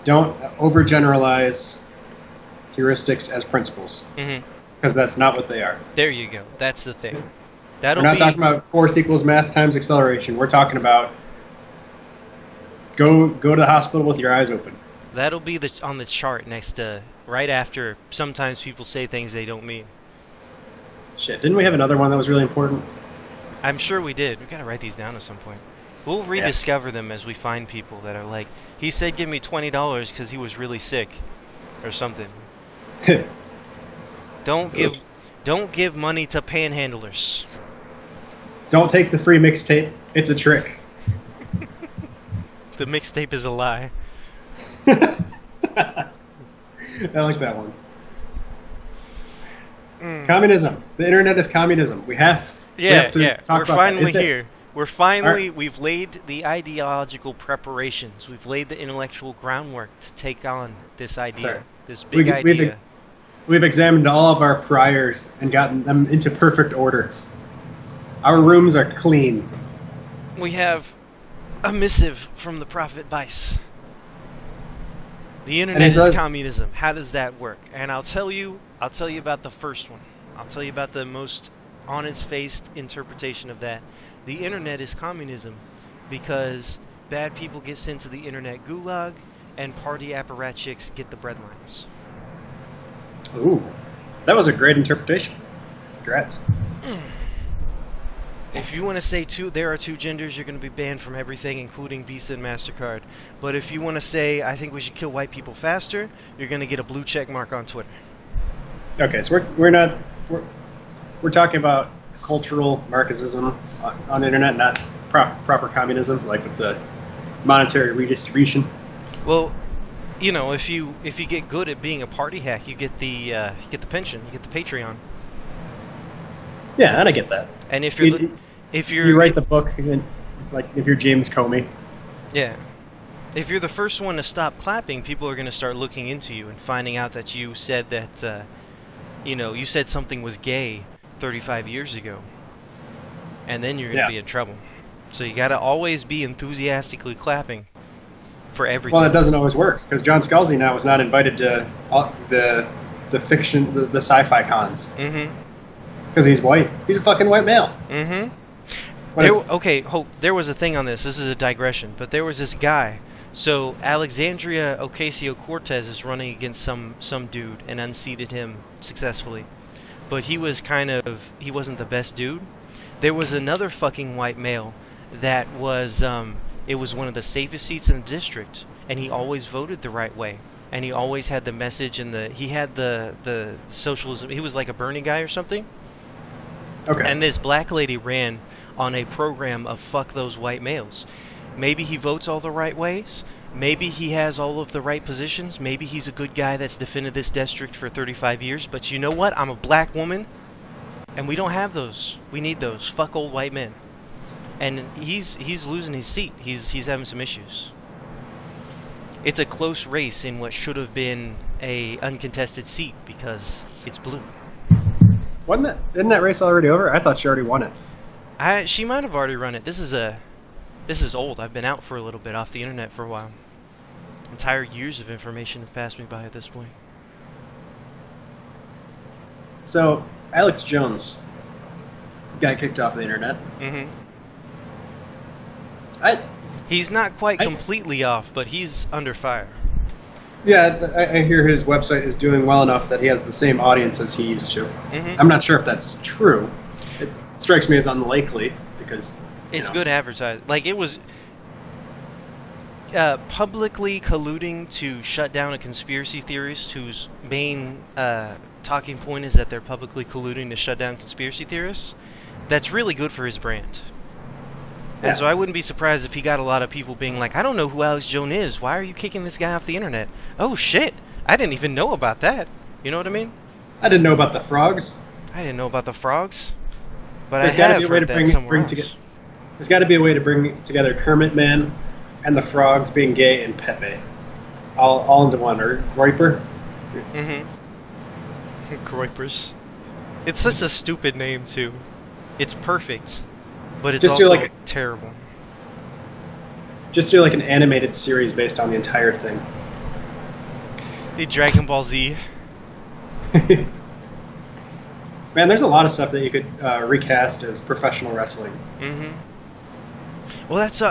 Don't overgeneralize heuristics as principles, because that's not what they are. There you go. That's the thing. We're not talking about force equals mass times acceleration. We're talking about go to the hospital with your eyes open. That'll be on the chart next to right after. Sometimes people say things they don't mean. Shit, didn't we have another one that was really important? I'm sure we did. We gotta write these down at some point. We'll rediscover them as we find people that are like, he said give me $20 because he was really sick, or something. Don't give money to panhandlers. Don't take the free mixtape. It's a trick. The mixtape is a lie. I like that one. Communism. The internet is communism. We have to talk about finally here. We've laid the ideological preparations. We've laid the intellectual groundwork to take on this idea, this big idea. We've examined all of our priors and gotten them into perfect order. Our rooms are clean. We have a missive from the Prophet Bice. The internet is communism. How does that work? And I'll tell you about the first one. I'll tell you about the most honest-faced interpretation of that. The internet is communism because bad people get sent to the internet gulag and party apparatchiks get the breadlines. Ooh, that was a great interpretation. Congrats. If you want to say there are two genders, you're going to be banned from everything, including Visa and MasterCard. But if you want to say, I think we should kill white people faster, you're going to get a blue check mark on Twitter. Okay, so we're talking about cultural Marxism on the internet, not proper communism, like with the monetary redistribution. Well, you know, if you get good at being a party hack, you get the pension, you get the Patreon. Yeah, and I get that. And if you write the book, and Like if you're James Comey. Yeah. If you're the first one to stop clapping, people are going to start looking into you and finding out that you said that, you said something was gay 35 years ago. And then you're going to be in trouble. So you got to always be enthusiastically clapping for everything. Well, it doesn't always work, because John Scalzi now is not invited to the fiction, the sci-fi cons. Mm-hmm. Because he's white. He's a fucking white male. Mm-hmm. There was a thing on this. This is a digression. But there was this guy. So Alexandria Ocasio-Cortez is running against some dude and unseated him successfully. But he wasn't the best dude. There was another fucking white male that was, it was one of the safest seats in the district, and he always voted the right way. And he always had the message and he had the socialism. He was like a Bernie guy or something. Okay. And this black lady ran on a program of fuck those white males. Maybe he votes all the right ways. Maybe he has all of the right positions. Maybe he's a good guy that's defended this district for 35 years. But you know what? I'm a black woman, and we don't have those. We need those. Fuck old white men. And he's losing his seat. He's having some issues. It's a close race in what should have been a uncontested seat because it's blue. Isn't that race already over? I thought she already won it. She might have already run it. This is old. I've been out for a little bit, off the internet for a while. Entire years of information have passed me by at this point. So, Alex Jones got kicked off the internet. Mm-hmm. He's not quite completely off, but he's under fire. Yeah, I hear his website is doing well enough that he has the same audience as he used to. Mm-hmm. I'm not sure if that's true. It strikes me as unlikely because it's good advertising. Like, it was publicly colluding to shut down a conspiracy theorist whose main talking point is that they're publicly colluding to shut down conspiracy theorists. That's really good for his brand. Yeah. And so I wouldn't be surprised if he got a lot of people being like, I don't know who Alex Jones is. Why are you kicking this guy off the internet? Oh, shit. I didn't even know about that. You know what I mean? I didn't know about the frogs. I didn't know about the frogs. But There's I have heard that somewhere else. There's got to be a way to bring together Kermit Man and the frogs being gay and Pepe. All into one. Or GROYPER. Mm-hmm. GROYPERs. It's such a stupid name, too. It's perfect. But it's just also terrible. Just do like an animated series based on the entire thing. The Dragon Ball Z. Man, there's a lot of stuff that you could recast as professional wrestling. Mm-hmm. Well, that's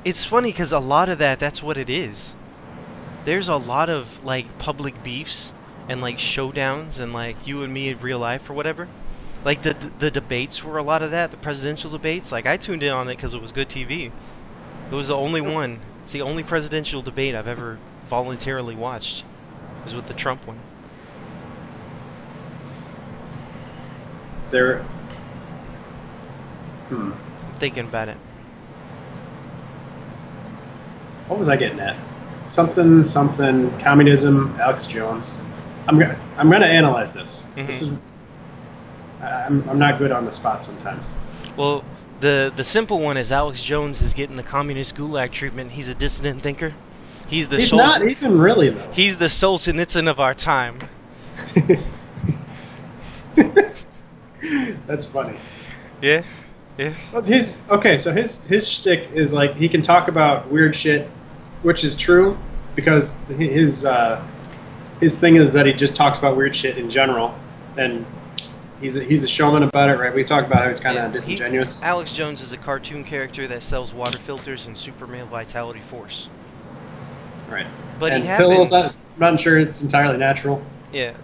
it's funny because a lot of that's what it is. There's a lot of like public beefs and like showdowns and like you and me in real life or whatever. Like, the debates were a lot of that, the presidential debates. Like, I tuned in on it because it was good TV. It was the only one. It's the only presidential debate I've ever voluntarily watched. It was with the Trump one. I'm thinking about it. What was I getting at? Something, communism, Alex Jones. I'm gonna analyze this. Mm-hmm. This is... I'm not good on the spot sometimes. Well, the simple one is Alex Jones is getting the communist gulag treatment. He's a dissident thinker. He's not even really, though. He's the Solzhenitsyn of our time. That's funny. Yeah. Well, so his shtick is like he can talk about weird shit, which is true because his thing is that he just talks about weird shit in general, and he's a showman about it, right? We talked about how he's kind of disingenuous. Alex Jones is a cartoon character that sells water filters and Superman Vitality Force. Right. But and he happens... I'm not sure it's entirely natural. Yeah.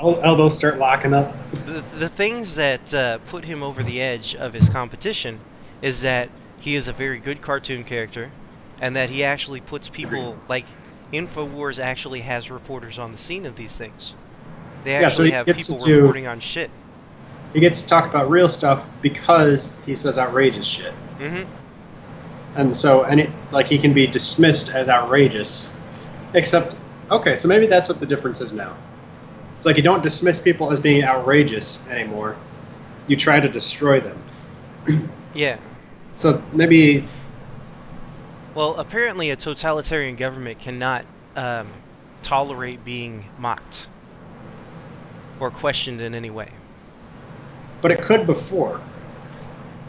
Elbows start locking up. The things that put him over the edge of his competition is that he is a very good cartoon character and that he actually puts people... Like, InfoWars actually has reporters on the scene of these things. They actually have people reporting on shit. He gets to talk about real stuff because he says outrageous shit. Mm-hmm. And so, he can be dismissed as outrageous. Except, okay, so maybe that's what the difference is now. It's like you don't dismiss people as being outrageous anymore. You try to destroy them. Yeah. So maybe... Well, apparently a totalitarian government cannot tolerate being mocked or questioned in any way. But it could before.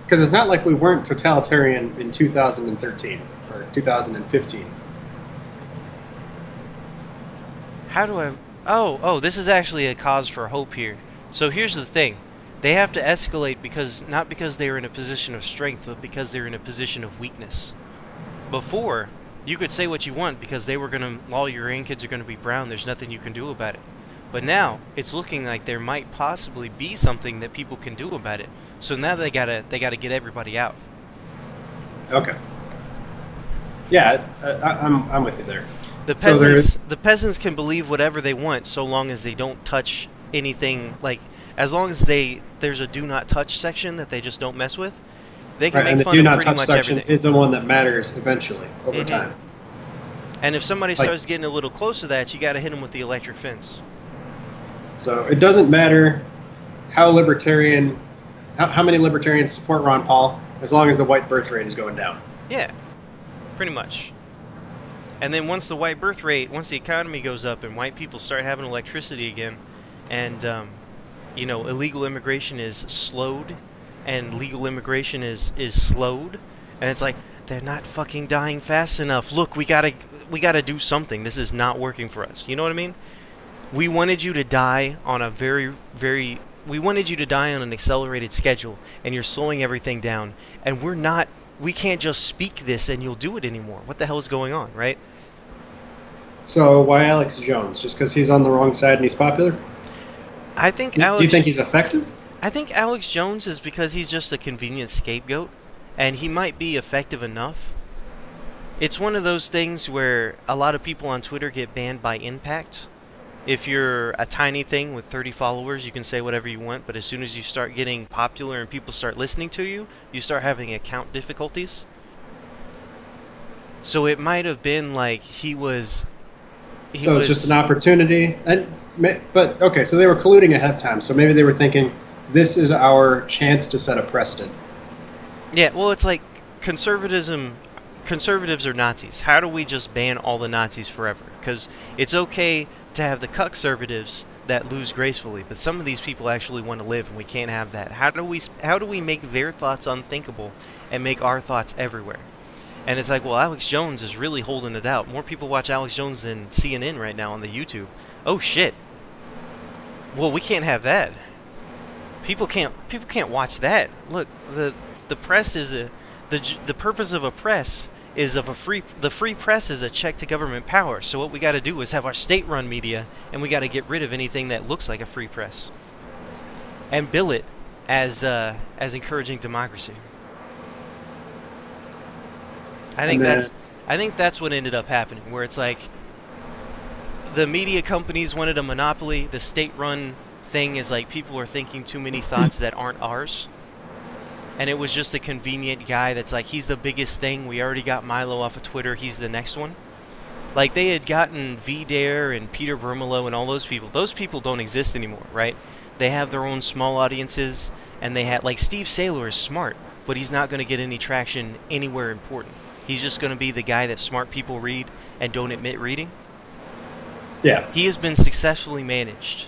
Because it's not like we weren't totalitarian in 2013 or 2015. How do I... Oh, this is actually a cause for hope here. So here's the thing. They have to escalate because not because they're in a position of strength, but because they're in a position of weakness. Before, you could say what you want because they were going to... All your grandkids are going to be brown. There's nothing you can do about it. But now, it's looking like there might possibly be something that people can do about it. So now they gotta get everybody out. Okay. Yeah, I'm with you there. The peasants can believe whatever they want so long as they don't touch anything. Like, as long as there's a do not touch section that they just don't mess with, they can make fun of pretty much everything. And the do not touch section is the one that matters eventually over time. And if somebody starts getting a little close to that, you got to hit them with the electric fence. So it doesn't matter how many libertarians support Ron Paul, as long as the white birth rate is going down. Yeah, pretty much. And then once the economy goes up and white people start having electricity again, and illegal immigration is slowed, and legal immigration is slowed, and it's like they're not fucking dying fast enough. Look, we gotta do something. This is not working for us. You know what I mean? We wanted you to die on a we wanted you to die on an accelerated schedule, and you're slowing everything down, and we can't just speak this and you'll do it anymore. What the hell is going on, right? So why Alex Jones? Just because he's on the wrong side and he's popular? I think Do you think he's effective? I think Alex Jones is because he's just a convenient scapegoat, and he might be effective enough. It's one of those things where a lot of people on Twitter get banned by impact. If you're a tiny thing with 30 followers, you can say whatever you want, but as soon as you start getting popular and people start listening to you, you start having account difficulties. So it might have been like he was just an opportunity. But okay, so they were colluding ahead of time, so maybe they were thinking, this is our chance to set a precedent. Yeah, well, it's like conservatives are Nazis. How do we just ban all the Nazis forever? Because it's okay to have the conservatives that lose gracefully, but some of these people actually want to live, and we can't have that. How do we make their thoughts unthinkable and make our thoughts everywhere? And it's like, well, Alex Jones is really holding it out. More people watch Alex Jones than CNN right now on the YouTube. Oh shit. Well, we can't have that. People can't watch that. Look, the press is the purpose of a press is the free press is a check to government power. So what we got to do is have our state-run media, and we got to get rid of anything that looks like a free press, and bill it as encouraging democracy. I think that's what ended up happening, where it's like the media companies wanted a monopoly. The state-run thing is like people are thinking too many thoughts that aren't ours. And it was just a convenient guy that's like, he's the biggest thing. We already got Milo off of Twitter. He's the next one. Like, they had gotten V-Dare and Peter Vermelo and all those people. Those people don't exist anymore, right? They have their own small audiences, and they had, like, Steve Saylor is smart, but he's not going to get any traction anywhere important. He's just going to be the guy that smart people read and don't admit reading. Yeah. He has been successfully managed.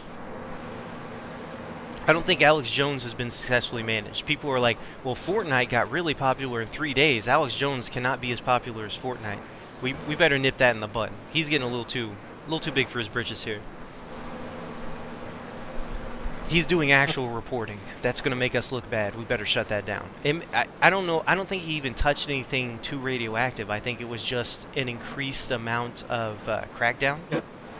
I don't think Alex Jones has been successfully managed. People are like, well, Fortnite got really popular in 3 days. Alex Jones cannot be as popular as Fortnite. We better nip that in the bud. He's getting a little too big for his britches here. He's doing actual reporting. That's going to make us look bad. We better shut that down. I don't know. I don't think he even touched anything too radioactive. I think it was just an increased amount of crackdown.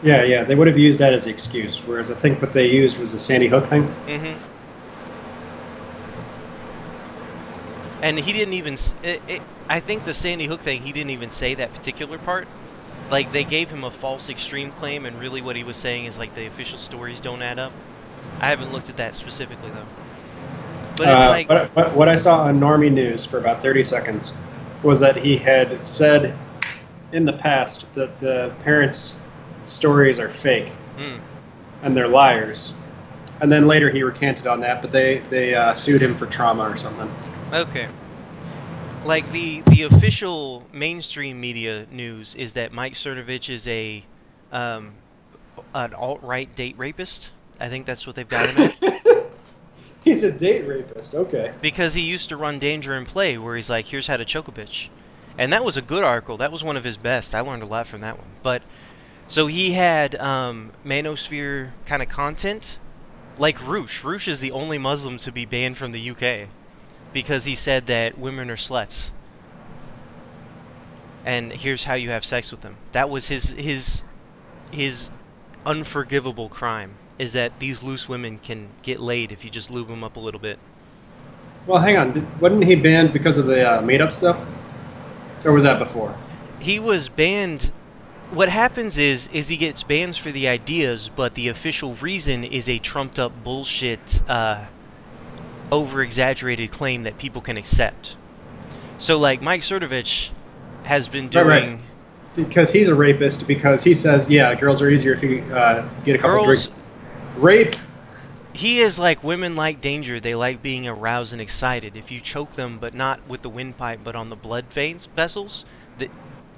Yeah, they would have used that as an excuse, whereas I think what they used was the Sandy Hook thing. Mm-hmm. And he didn't even... I think the Sandy Hook thing, he didn't even say that particular part. Like, they gave him a false extreme claim, and really what he was saying is, like, the official stories don't add up. I haven't looked at that specifically, though. But it's like... But what I saw on Normie News for about 30 seconds was that he had said in the past that the parents' stories are fake and they're liars, and then later he recanted on that, but they sued him for trauma or something. Okay. Like the official mainstream media news is that Mike Cernovich is an alt-right date rapist. I think that's what they've got him at. He's a date rapist, okay. Because he used to run Danger and Play, where he's like, here's how to choke a bitch. And that was a good article. That was one of his best. I learned a lot from that one. But, so he had manosphere kind of content, like Roosh. Roosh is the only Muslim to be banned from the UK, because he said that women are sluts. And here's how you have sex with them. That was his unforgivable crime. Is that these loose women can get laid if you just lube them up a little bit. Well, hang on. Wasn't he banned because of the made-up stuff? Or was that before? He was banned... What happens is he gets bans for the ideas, but the official reason is a trumped-up bullshit, over-exaggerated claim that people can accept. So, like, Mike Cernovich has been doing... Right. Because he's a rapist, because he says, yeah, girls are easier if you get a couple drinks. Rape. He is like women like danger. They like being aroused and excited. If you choke them, but not with the windpipe, but on the blood veins vessels,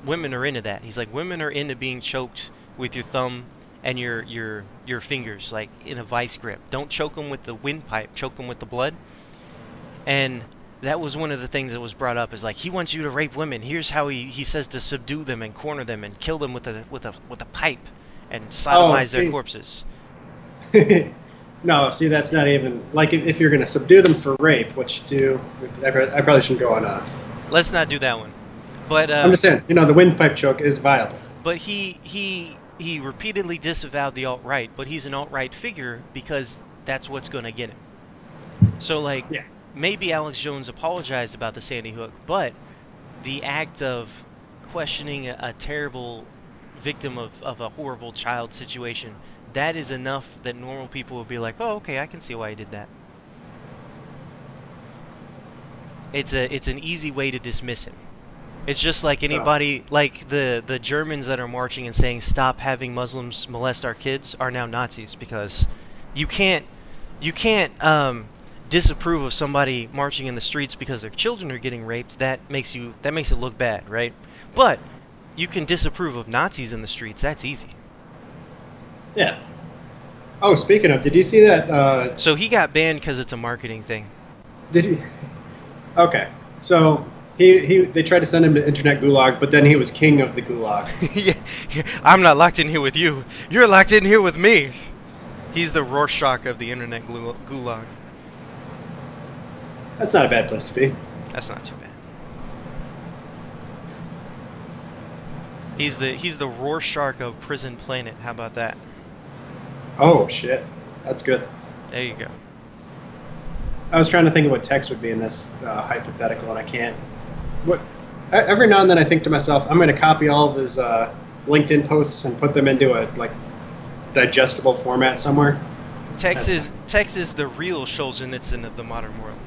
women are into that. He's like, women are into being choked with your thumb and your fingers, like in a vice grip. Don't choke them with the windpipe. Choke them with the blood. And that was one of the things that was brought up. Is like, he wants you to rape women. Here's how he says to subdue them and corner them and kill them with a pipe and sodomize their corpses. No, see, that's not even... Like, if you're going to subdue them for rape, which you do... I probably shouldn't go on... Let's not do that one. But I'm just saying, the windpipe choke is viable. But he repeatedly disavowed the alt-right, but he's an alt-right figure because that's what's going to get him. So, like, maybe Alex Jones apologized about the Sandy Hook, but the act of questioning a terrible victim of a horrible child situation... That is enough that normal people will be like, oh, okay, I can see why he did that. It's an easy way to dismiss him. It's just like anybody, like the Germans that are marching and saying, stop having Muslims molest our kids are now Nazis, because you can't disapprove of somebody marching in the streets because their children are getting raped. That makes it look bad, right? But you can disapprove of Nazis in the streets. That's easy. Yeah. Oh, speaking of, did you see that? So he got banned because it's a marketing thing. Did he? Okay. So they tried to send him to Internet Gulag, but then he was king of the Gulag. Yeah. I'm not locked in here with you. You're locked in here with me. He's the Rorschach of the Internet Gulag. That's not a bad place to be. That's not too bad. He's the Rorschach of Prison Planet. How about that? Oh shit, that's good. There you go. I was trying to think of what Tex would be in this hypothetical, and I can't. Every now and then I think to myself, I'm going to copy all of his LinkedIn posts and put them into a digestible format somewhere. Tex is the real Solzhenitsyn of the modern world.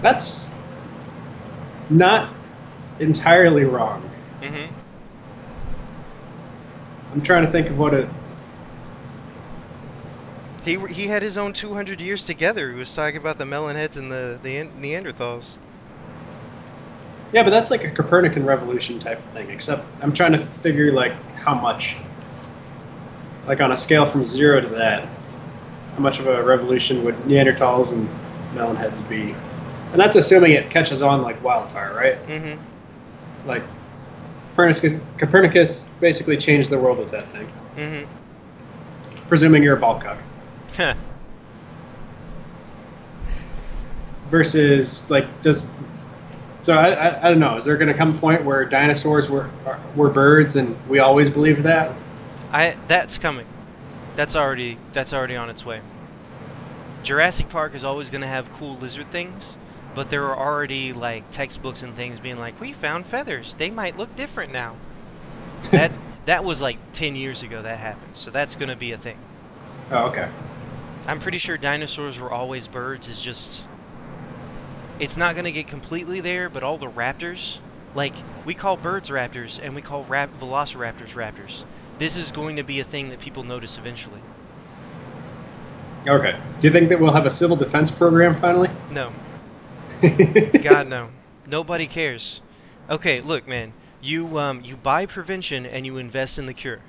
That's not entirely wrong. Mm-hmm. I'm trying to think of what He had his own 200 years together. He was talking about the Melonheads and the Neanderthals. Yeah, but that's like a Copernican revolution type of thing, except I'm trying to figure, like, how much. Like, on a scale from 0 to that, how much of a revolution would Neanderthals and Melonheads be? And that's assuming it catches on like wildfire, right? Mm-hmm. Like, Copernicus basically changed the world with that thing. Mm-hmm. Presuming you're a ball cock. Huh. Versus, like, So I don't know. Is there going to come a point where dinosaurs were birds, and we always believed that? That's coming. That's already on its way. Jurassic Park is always going to have cool lizard things, but there are already like textbooks and things being like, we found feathers. They might look different now. That was like 10 years ago that happened, so that's going to be a thing. Oh, okay. I'm pretty sure dinosaurs were always birds. Is just. It's not going to get completely there, but all the raptors, like, we call birds raptors, and we call velociraptors raptors. This is going to be a thing that people notice eventually. Okay. Do you think that we'll have a civil defense program finally? No. God, no. Nobody cares. Okay, look, man. You buy prevention and you invest in the cure.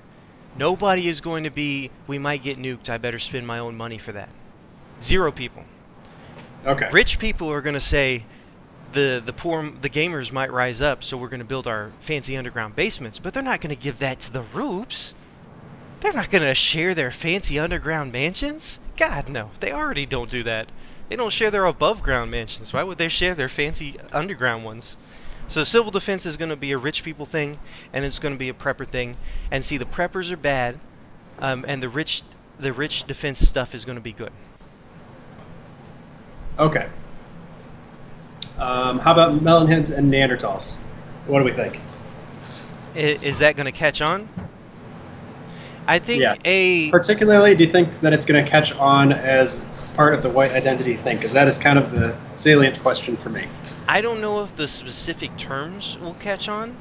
Nobody is going to be, we might get nuked, I better spend my own money for that. Zero people. Okay. Rich people are going to say, the gamers might rise up, so we're going to build our fancy underground basements, but they're not going to give that to the rubes. They're not going to share their fancy underground mansions? God, no. They already don't do that. They don't share their above-ground mansions. Why would they share their fancy underground ones? So civil defense is going to be a rich people thing, and it's going to be a prepper thing. And see, the preppers are bad, and the rich defense stuff is going to be good. Okay. How about melonheads and Neanderthals? What do we think? Is that going to catch on? I think Particularly, do you think that it's going to catch on as part of the white identity thing? Because that is kind of the salient question for me. I don't know if the specific terms will catch on,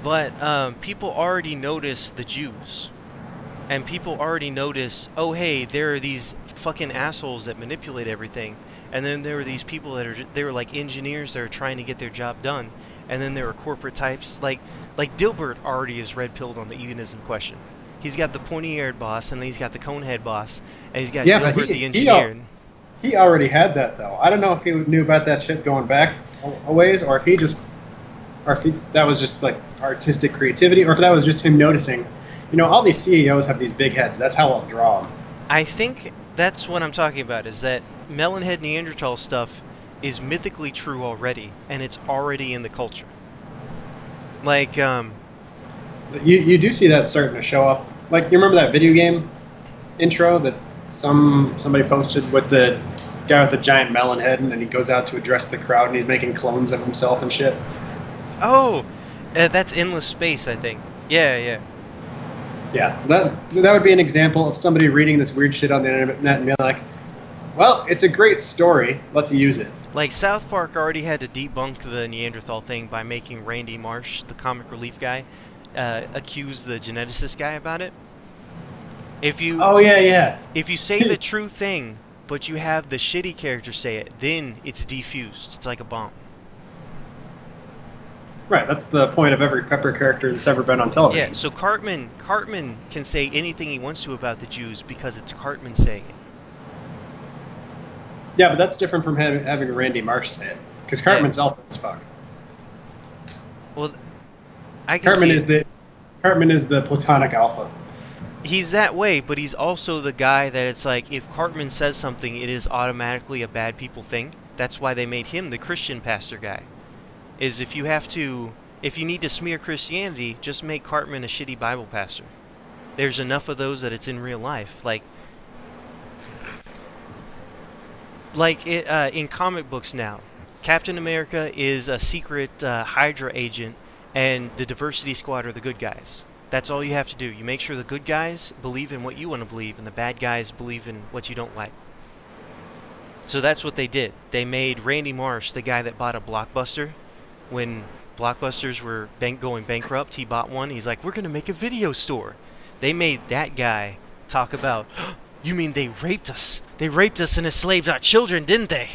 but people already notice the Jews. And people already notice, oh, hey, there are these fucking assholes that manipulate everything. And then there are these people they were like engineers that are trying to get their job done. And then there are corporate types. Like Dilbert already is red-pilled on the Edenism question. He's got the pointy-eared boss, and then he's got the cone-head boss, and he's got Dilbert the engineer. He already had that, though. I don't know if he knew about that shit going back a ways, or if that was just like artistic creativity, or if that was just him noticing. You know, all these CEOs have these big heads. That's how I'll draw them. I think that's what I'm talking about, is that Melonhead Neanderthal stuff is mythically true already, and it's already in the culture. Like, You do see that starting to show up. Like, you remember that video game intro that somebody posted with the guy with the giant melon head, and then he goes out to address the crowd, and he's making clones of himself and shit? Oh, that's Endless Space, I think. Yeah. Yeah, that would be an example of somebody reading this weird shit on the internet and being like, well, it's a great story, let's use it. Like, South Park already had to debunk the Neanderthal thing by making Randy Marsh, the comic relief guy, accuse the geneticist guy about it. If you If you say the true thing, but you have the shitty character say it, then it's defused. It's like a bomb. Right, that's the point of every Pepper character that's ever been on television. Yeah, so Cartman can say anything he wants to about the Jews because it's Cartman saying it. Yeah, but that's different from having Randy Marsh say it, because Cartman's alpha as fuck. Well, Cartman is the platonic alpha. He's that way, but he's also the guy that it's like, if Cartman says something, it is automatically a bad people thing. That's why they made him the Christian pastor guy. Is if you need to smear Christianity, just make Cartman a shitty Bible pastor. There's enough of those that it's in real life. In comic books now, Captain America is a secret Hydra agent, and the Diversity Squad are the good guys. That's all you have to do. You make sure the good guys believe in what you want to believe, and the bad guys believe in what you don't like. So that's what they did. They made Randy Marsh the guy that bought a Blockbuster. When Blockbusters were going bankrupt, he bought one. He's like, we're going to make a video store. They made that guy talk about, you mean they raped us? They raped us and enslaved our children, didn't they?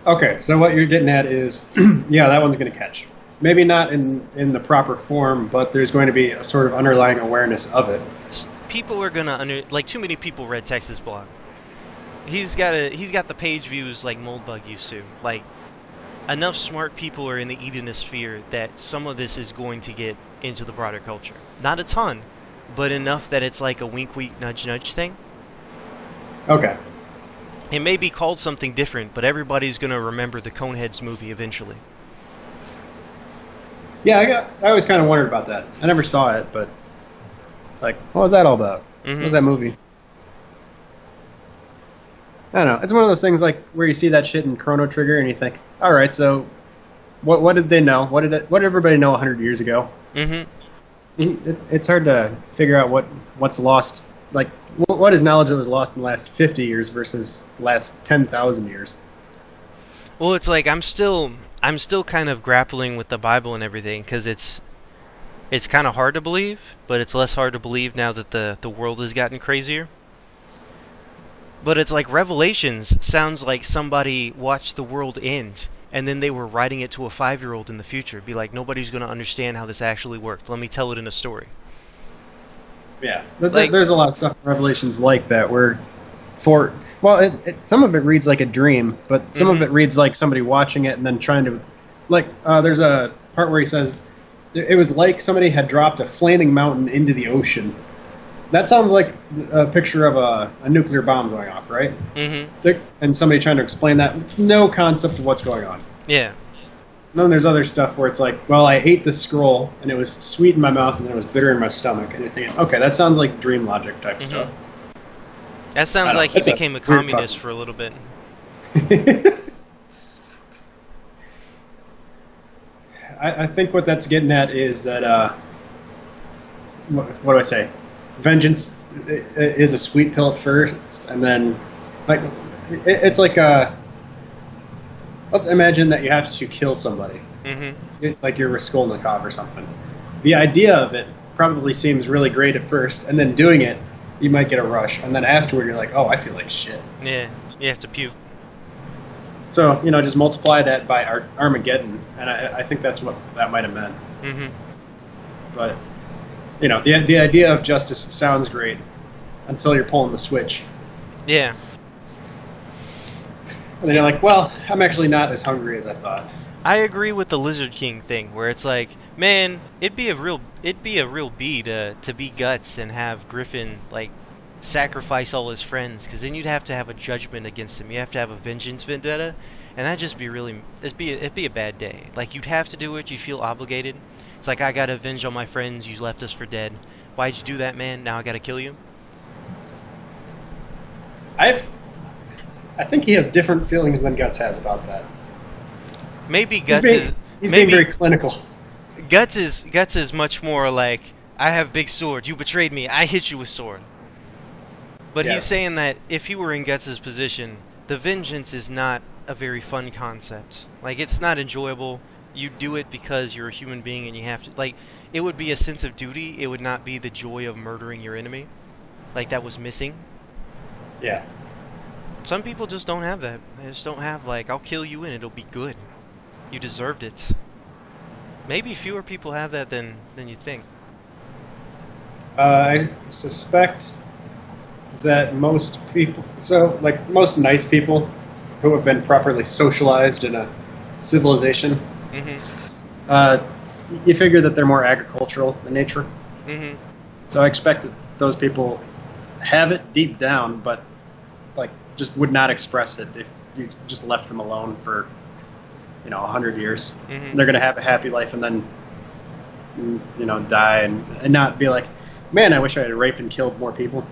Okay, so what you're getting at is, yeah, that one's going to catch. Maybe not in the proper form, but there's going to be a sort of underlying awareness of it. People are going to, too many people read Tex's blog. He's got the page views like Moldbug used to. Enough smart people are in the Edenist sphere that some of this is going to get into the broader culture. Not a ton, but enough that it's like a wink, wink, nudge, nudge thing. Okay. It may be called something different, but everybody's going to remember the Coneheads movie eventually. Yeah, I always kind of wondered about that. I never saw it, but it's like, what was that all about? Mm-hmm. What was that movie? I don't know. It's one of those things like where you see that shit in Chrono Trigger and you think, all right, so what did they know? What did everybody know 100 years ago? Mm-hmm. It's hard to figure out what's lost. Like, what is knowledge that was lost in the last 50 years versus last 10,000 years? Well, it's like I'm still kind of grappling with the Bible and everything because it's It's kind of hard to believe, but it's less hard to believe now that the world has gotten crazier. But it's like Revelations sounds like somebody watched the world end, and then they were writing it to a 5-year-old in the future. Be like, nobody's going to understand how this actually worked. Let me tell it in a story. Yeah, there's a lot of stuff in Revelations like that where, some of it reads like a dream, but some of it reads like somebody watching it and then trying to, there's a part where he says, it was like somebody had dropped a flaming mountain into the ocean. That sounds like a picture of a nuclear bomb going off, right? Mm-hmm. And somebody trying to explain that with no concept of what's going on. Yeah. And then there's other stuff where it's like, well, I ate this scroll, and it was sweet in my mouth, and then it was bitter in my stomach. And you're thinking, okay, that sounds like dream logic type stuff. That sounds like he became a communist for a little bit. I think what that's getting at is that, what do I say? Vengeance is a sweet pill at first, and then, it's like let's imagine that you have to kill somebody, like you're Raskolnikov or something. The idea of it probably seems really great at first, and then doing it, you might get a rush, and then afterward you're like, oh, I feel like shit. Yeah, you have to puke. So, just multiply that by Armageddon, and I think that's what that might have meant. But, the idea of justice sounds great until you're pulling the switch. Yeah. And then you're like, well, I'm actually not as hungry as I thought. I agree with the Lizard King thing, where it's like, man, it'd be a real B to be Guts and have Griffin sacrifice all his friends, because then you'd have to have a judgment against him. You have to have a vengeance vendetta, and that'd just be it'd be a bad day. Like, you'd have to do it. You feel obligated. It's like, I gotta avenge all my friends. You left us for dead. Why'd you do that, man? Now I gotta kill you. I think he has different feelings than Guts has about that. Maybe Guts he's being very clinical. Guts is much more like, I have big sword. You betrayed me. I hit you with sword. But he's saying that if he were in Guts' position, the vengeance is not a very fun concept. Like, it's not enjoyable. You do it because you're a human being and you have to, it would be a sense of duty. It would not be the joy of murdering your enemy. That was missing. Yeah. Some people just don't have that. They just don't have, I'll kill you and it'll be good. You deserved it. Maybe fewer people have that than you think. I suspect that most people, most nice people who have been properly socialized in a civilization, you figure that they're more agricultural in nature. So I expect that those people have it deep down, but just would not express it if you just left them alone for 100 years. They're gonna have a happy life and then die and not be like, man, I wish I had raped and killed more people.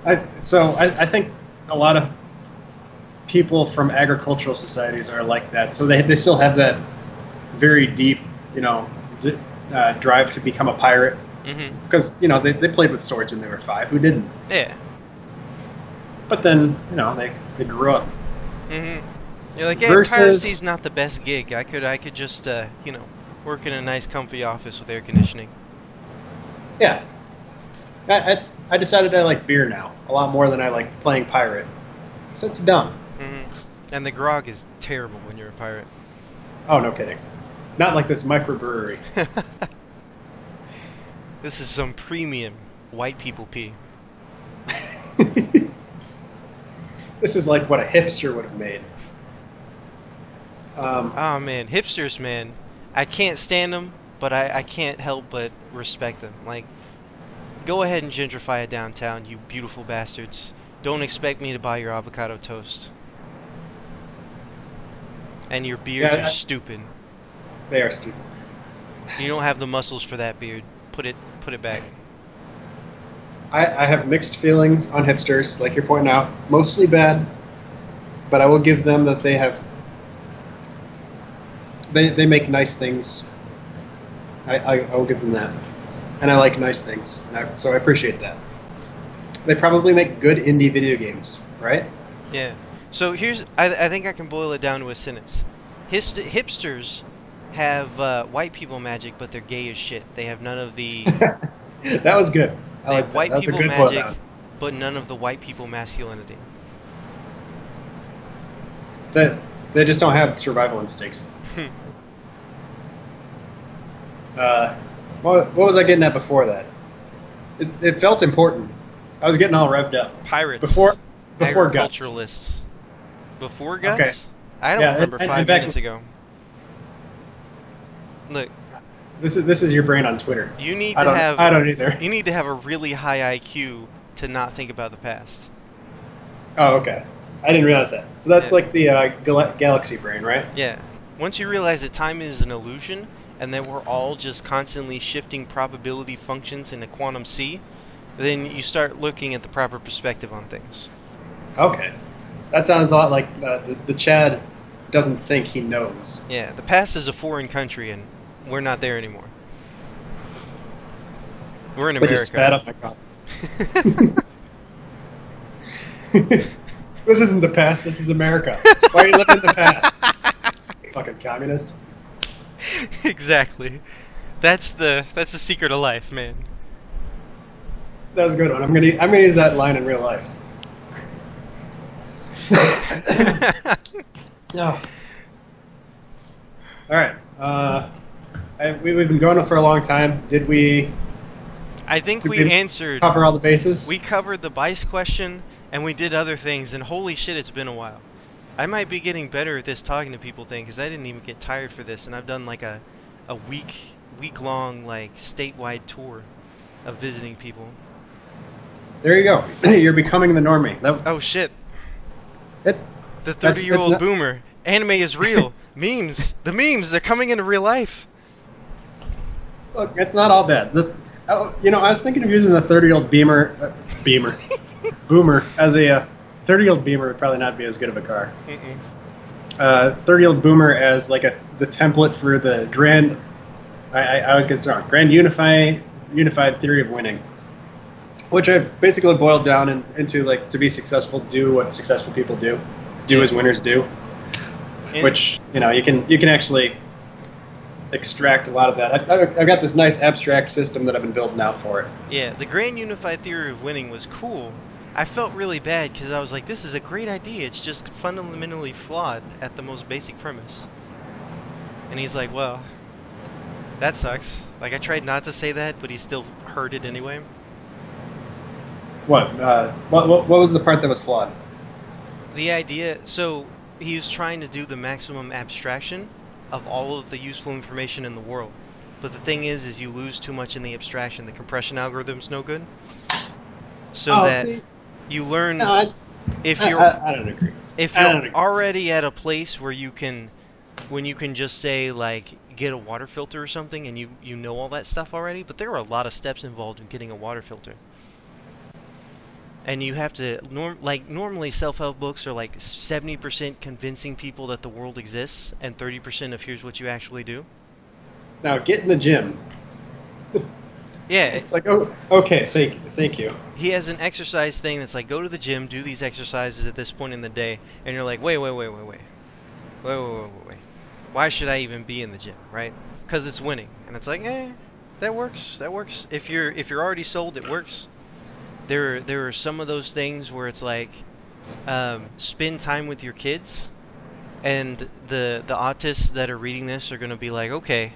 I think a lot of people from agricultural societies are like that. So they still have that very deep, drive to become a pirate. Because, they played with swords when they were 5. Who didn't? Yeah. But then, they grew up. You're like, hey, piracy's not the best gig. I could just, work in a nice, comfy office with air conditioning. Yeah. I decided I like beer now a lot more than I like playing pirate. Because that's dumb. And the grog is terrible when you're a pirate. Oh, no kidding. Not like this microbrewery. This is some premium white people pee. This is like what a hipster would have made. Oh, man. Hipsters, man. I can't stand them, but I can't help but respect them. Go ahead and gentrify it downtown, you beautiful bastards. Don't expect me to buy your avocado toast. And your beards are stupid. They are stupid. You don't have the muscles for that beard. Put it back. I have mixed feelings on hipsters, like you're pointing out. Mostly bad, but I will give them that they make nice things. I will give them that. And I like nice things, so I appreciate that. They probably make good indie video games, right? Yeah. So I think I can boil it down to a sentence. Hipsters have white people magic, but they're gay as shit. They have none of the... That was good. They have white people magic, but none of the white people masculinity. They just don't have survival instincts. What was I getting at before that? It felt important. I was getting all revved up. Pirates. Before Guts. Agriculturalists. Before Guts? Okay. I don't remember 5 minutes ago. Look. This is your brain on Twitter. You need to have... I don't either. You need to have a really high IQ to not think about the past. Oh, okay. I didn't realize that. So that's like the galaxy brain, right? Yeah. Once you realize that time is an illusion, and that we're all just constantly shifting probability functions in a quantum sea, then you start looking at the proper perspective on things. Okay. That sounds a lot like the Chad doesn't think he knows. Yeah, the past is a foreign country, and we're not there anymore. We're in America. But you spat up my coffee. This isn't the past, this is America. Why are you living in the past? Fucking communist. Exactly. That's the secret of life, man. That was a good one. I'm gonna use that line in real life. No. All right. We've been going for a long time. Did we? I think we answered. Cover all the bases. We covered the Bice question, and we did other things. And holy shit, it's been a while. I might be getting better at this talking to people thing because I didn't even get tired for this, and I've done like a week-long like statewide tour of visiting people. There you go. You're becoming the normie. Oh shit. The 30-year-old boomer. Anime is real. Memes. The memes, they're coming into real life. Look, it's not all bad. I was thinking of using the 30-year-old boomer as a 30-year-old Beamer would probably not be as good of a car. 30-year-old Boomer as like the template for the grand. I always get it wrong. Grand unified theory of winning, which I've basically boiled down into like to be successful, do what successful people do as winners do. Which you can actually extract a lot of that. I've got this nice abstract system that I've been building out for it. Yeah, the grand unified theory of winning was cool. I felt really bad because I was like, this is a great idea. It's just fundamentally flawed at the most basic premise. And he's like, well, that sucks. Like, I tried not to say that, but he still heard it anyway. What was the part that was flawed? The idea, so he was trying to do the maximum abstraction of all of the useful information in the world. But the thing is you lose too much in the abstraction. The compression algorithm's no good. So you learn if you're. I don't agree. If you're already at a place where you can just say like get a water filter or something, and you know all that stuff already, but there are a lot of steps involved in getting a water filter. And you have to normally self-help books are like 70% convincing people that the world exists, and 30% of here's what you actually do. Now get in the gym. Yeah. It's like, oh, okay, thank you. He has an exercise thing that's like, go to the gym, do these exercises at this point in the day, and you're like, wait. Why should I even be in the gym, right? Because it's winning. And it's like, that works. If you're already sold, it works. There are some of those things where it's like, spend time with your kids, and the autists that are reading this are going to be like, okay.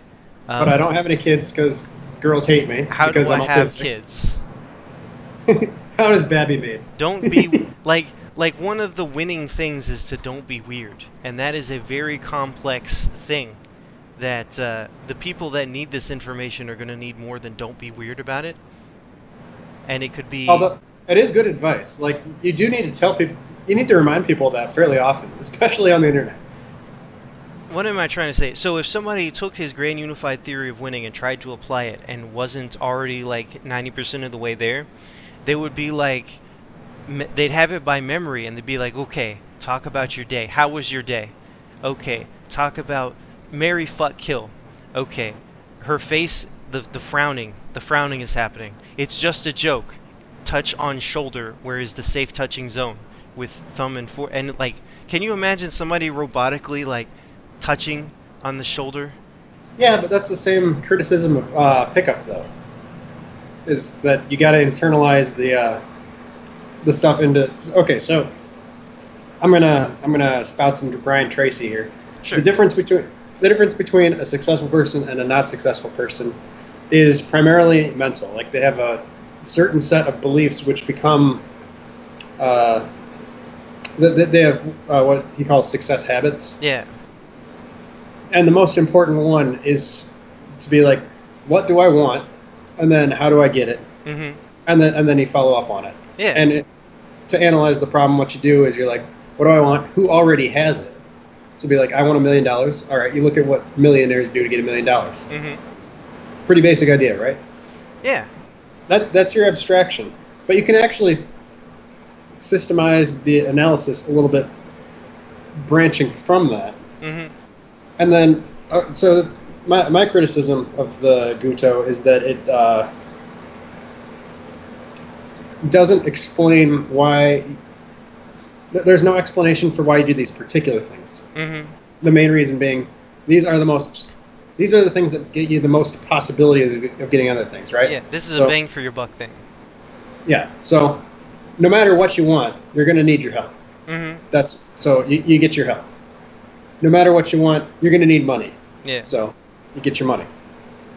But I don't have any kids because girls hate me. How do I have kids? How does Babby made? Don't be like one of the winning things is to don't be weird, and that is a very complex thing that the people that need this information are going to need more than don't be weird about it. And it could be. Although it is good advice. Like you do need to tell people, you need to remind people of that fairly often, especially on the internet. What am I trying to say? So if somebody took his grand unified theory of winning and tried to apply it and wasn't already like 90% of the way there, they would be like, they'd have it by memory, and they'd be like, okay, talk about your day. How was your day? Okay, talk about marry, fuck, kill. Okay, her face, the frowning is happening. It's just a joke. Touch on shoulder, where is the safe touching zone with thumb and and like, can you imagine somebody robotically like touching on the shoulder Yeah, but that's the same criticism of pickup, though. Is that you got to internalize the stuff into. Okay, so I'm gonna spout some Brian Tracy here. Sure. The difference between a successful person and a not successful person is primarily mental. Like they have a certain set of beliefs which become. They have what he calls success habits. Yeah. And the most important one is to be like, what do I want, and then how do I get it, mm-hmm. and then you follow up on it. Yeah. And to analyze the problem, what you do is you're like, what do I want? Who already has it? So be like, I want $1 million. All right, you look at what millionaires do to get $1 million. Mm-hmm. Pretty basic idea, right? Yeah. That's your abstraction, but you can actually systemize the analysis a little bit, branching from that. Mm-hmm. And then, so my criticism of the Guto is that it doesn't explain why. There's no explanation for why you do these particular things. Mm-hmm. The main reason being, these are the things that get you the most possibility of getting other things, right? Yeah, this is a bang for your buck thing. Yeah, so no matter what you want, you're going to need your health. Mm-hmm. So you get your health. No matter what you want, you're going to need money. Yeah. So you get your money.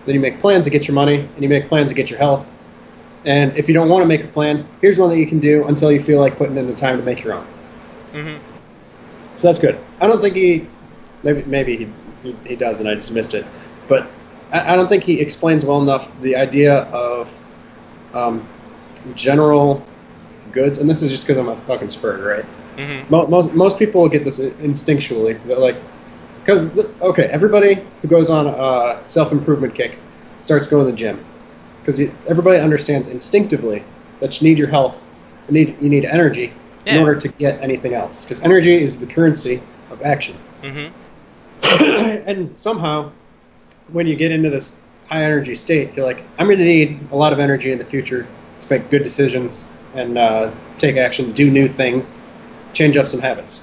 Then you make plans to get your money, and you make plans to get your health. And if you don't want to make a plan, here's one that you can do until you feel like putting in the time to make your own. Mm-hmm. So that's good. I don't think maybe he does, and I just missed it. But I don't think he explains well enough the idea of general goods. And this is just because I'm a fucking spurg, right? Mm-hmm. Most people get this instinctually. Because everybody who goes on a self-improvement kick starts going to the gym. Because everybody understands instinctively that you need your health, you need energy in order to get anything else. Because energy is the currency of action. Mm-hmm. And somehow, when you get into this high energy state, you're like, I'm going to need a lot of energy in the future to make good decisions and take action, do new things, change up some habits.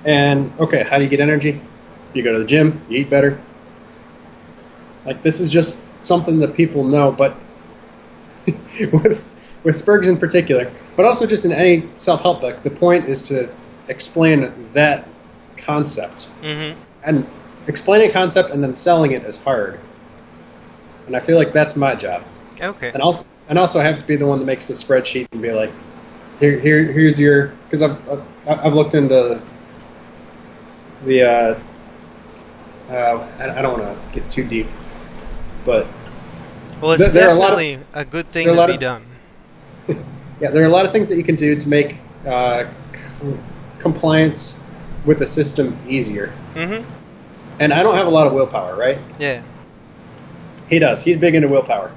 And, how do you get energy? You go to the gym, you eat better. Like, this is just something that people know, but with Spurgs in particular, but also just in any self-help book, the point is to explain that concept. Mm-hmm. And explaining a concept and then selling it is hard. And I feel like that's my job. Okay. And also I have to be the one that makes the spreadsheet and be like, here's your, because I've looked into the I don't want to get too deep, but it's definitely a good thing to be done. Yeah, there are a lot of things that you can do to make compliance with the system easier. Mm-hmm. And I don't have a lot of willpower, right? Yeah. He does. He's big into willpower,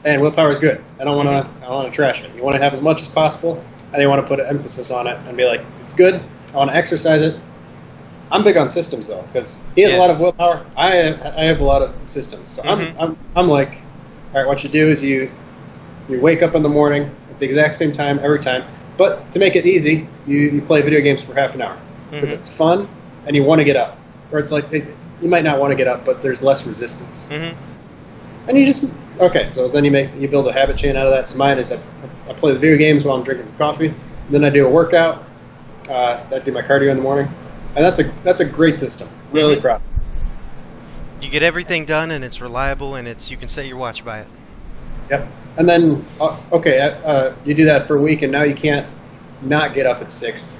and willpower is good. I don't want to trash it. You want to have as much as possible, and you want to put an emphasis on it and be like, it's good. I want to exercise it. I'm big on systems though, because he has a lot of willpower. I have a lot of systems. So I'm like, all right, what you do is you wake up in the morning at the exact same time every time. But to make it easy, you play video games for half an hour because it's fun and you want to get up. Or it's like you might not want to get up, but there's less resistance. Mm-hmm. And you just so then you build a habit chain out of that. So mine is I play the video games while I'm drinking some coffee. And then I do a workout. I do my cardio in the morning. And that's a great system. Really proud. You get everything done, and it's reliable, and you can set your watch by it. Yep. And then you do that for a week, and now you can't not get up at 6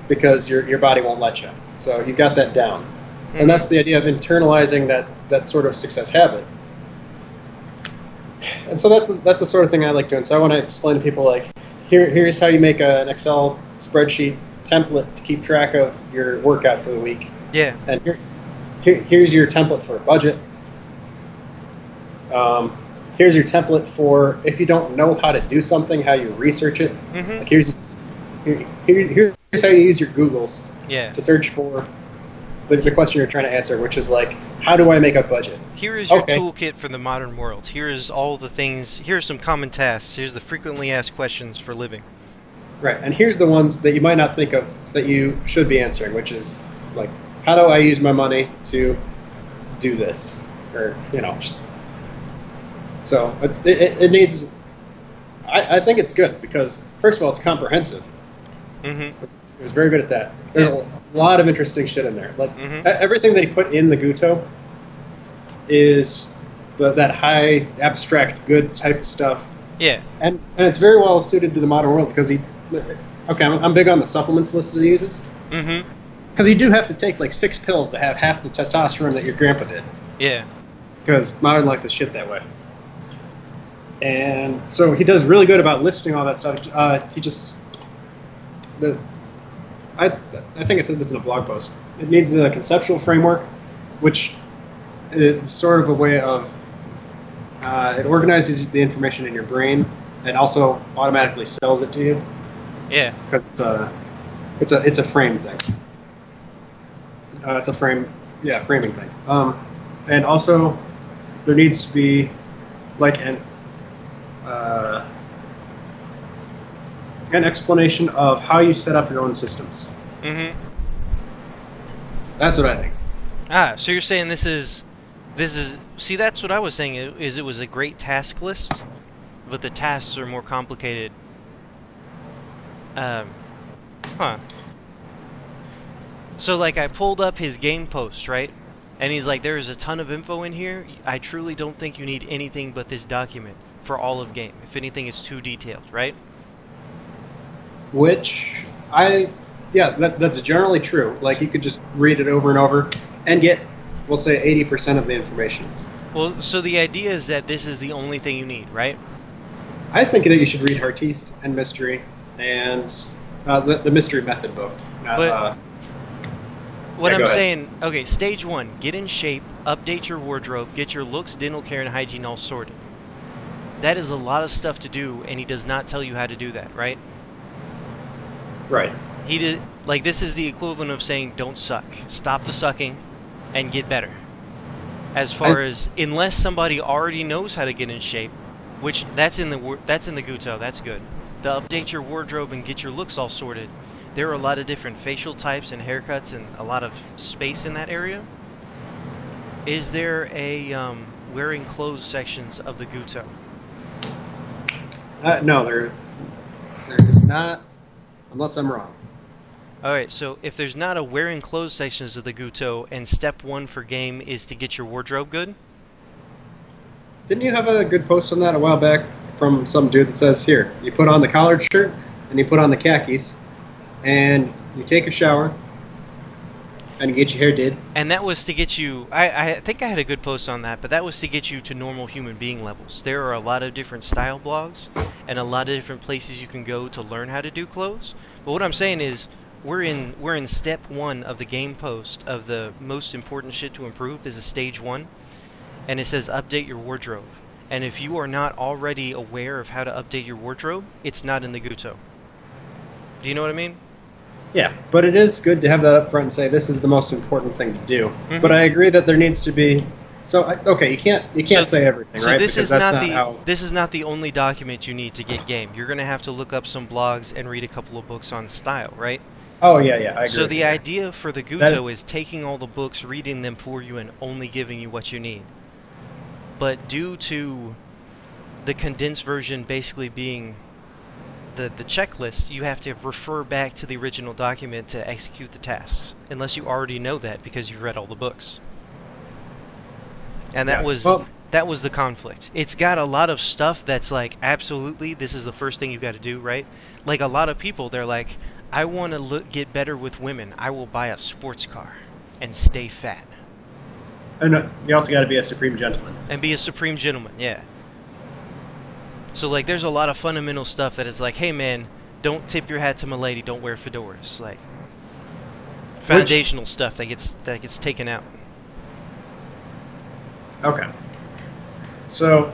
because your body won't let you. So you got that down, and that's the idea of internalizing that sort of success habit. And so that's the sort of thing I like doing. So I want to explain to people like, here's how you make an Excel spreadsheet template to keep track of your workout for the week. Yeah. And here's your template for a budget. Here's your template for if you don't know how to do something, how you research it. Mm-hmm. Like here's how you use your Googles to search for the question you're trying to answer, which is like, how do I make a budget? Here is your toolkit for the modern world. Here is all the things. Here are some common tasks. Here's the frequently asked questions for living. Right, and here's the ones that you might not think of that you should be answering, which is like, how do I use my money to do this, or just. So it needs. I think it's good because first of all, it's comprehensive. Mm-hmm. It was very good at that. There's a lot of interesting shit in there. Like everything that he put in the Guto is that high abstract good type of stuff. Yeah. And it's very well suited to the modern world because I'm big on the supplements list that he uses. Mm-hmm. Because you do have to take like 6 pills to have half the testosterone that your grandpa did. Yeah. Because modern life is shit that way. And so he does really good about listing all that stuff. I think I said this in a blog post. It needs the conceptual framework, which is sort of a way of it organizes the information in your brain and also automatically sells it to you. Yeah. Because it's a frame thing. It's a framing thing. And also there needs to be like an explanation of how you set up your own systems. Mm-hmm. That's what I think. So you're saying this is see, that's what I was saying, is it was a great task list, but the tasks are more complicated. So like I pulled up his game post, right? And he's like, there's a ton of info in here. I truly don't think you need anything but this document for all of game. If anything, it's too detailed, right? Which that's generally true. Like you could just read it over and over and get, we'll say, 80% of the information. Well, so the idea is that this is the only thing you need, right? I think that you should read Heartiste and Mystery and the Mystery Method book. What I'm saying, okay, stage 1, get in shape, update your wardrobe, get your looks, dental care, and hygiene all sorted. That is a lot of stuff to do, and he does not tell you how to do that, right? Right. He did, like, this is the equivalent of saying, don't suck. Stop the sucking and get better. As far as, unless somebody already knows how to get in shape, which that's in the Guto, that's good. To update your wardrobe and get your looks all sorted, there are a lot of different facial types and haircuts and a lot of space in that area. Is there a wearing clothes sections of the Guto? No, there is not, unless I'm wrong. Alright, so if there's not a wearing clothes sections of the Guto, and step 1 for game is to get your wardrobe good? Didn't you have a good post on that a while back from some dude that says, here, you put on the collared shirt, and you put on the khakis, and you take a shower, and you get your hair did. And that was to get you, I think I had a good post on that, but that was to get you to normal human being levels. There are a lot of different style blogs, and a lot of different places you can go to learn how to do clothes. But what I'm saying is, we're in step 1 of the game post of the most important shit to improve. This is stage 1, and it says update your wardrobe. And if you are not already aware of how to update your wardrobe, it's not in the Guto. Do you know what I mean? Yeah, but it is good to have that up front and say this is the most important thing to do. Mm-hmm. But I agree that there needs to be. So okay, you can't say everything, right? So this is this is not the only document you need to get game. You're going to have to look up some blogs and read a couple of books on style, right? Oh yeah, I agree. So the idea for the Guto is taking all the books, reading them for you, and only giving you what you need. But due to the condensed version basically being the checklist, you have to refer back to the original document to execute the tasks, unless you already know that because you've read all the books. And that was the conflict. It's got a lot of stuff that's like, absolutely, this is the first thing you've got to do, right? Like a lot of people, they're like, I want to get better with women. I will buy a sports car and stay fat. And you also got to be a supreme gentleman. And be a supreme gentleman, yeah. So, like, there's a lot of fundamental stuff that it's like, hey, man, don't tip your hat to my lady, don't wear fedoras. Like, foundational stuff that gets taken out. Okay. So,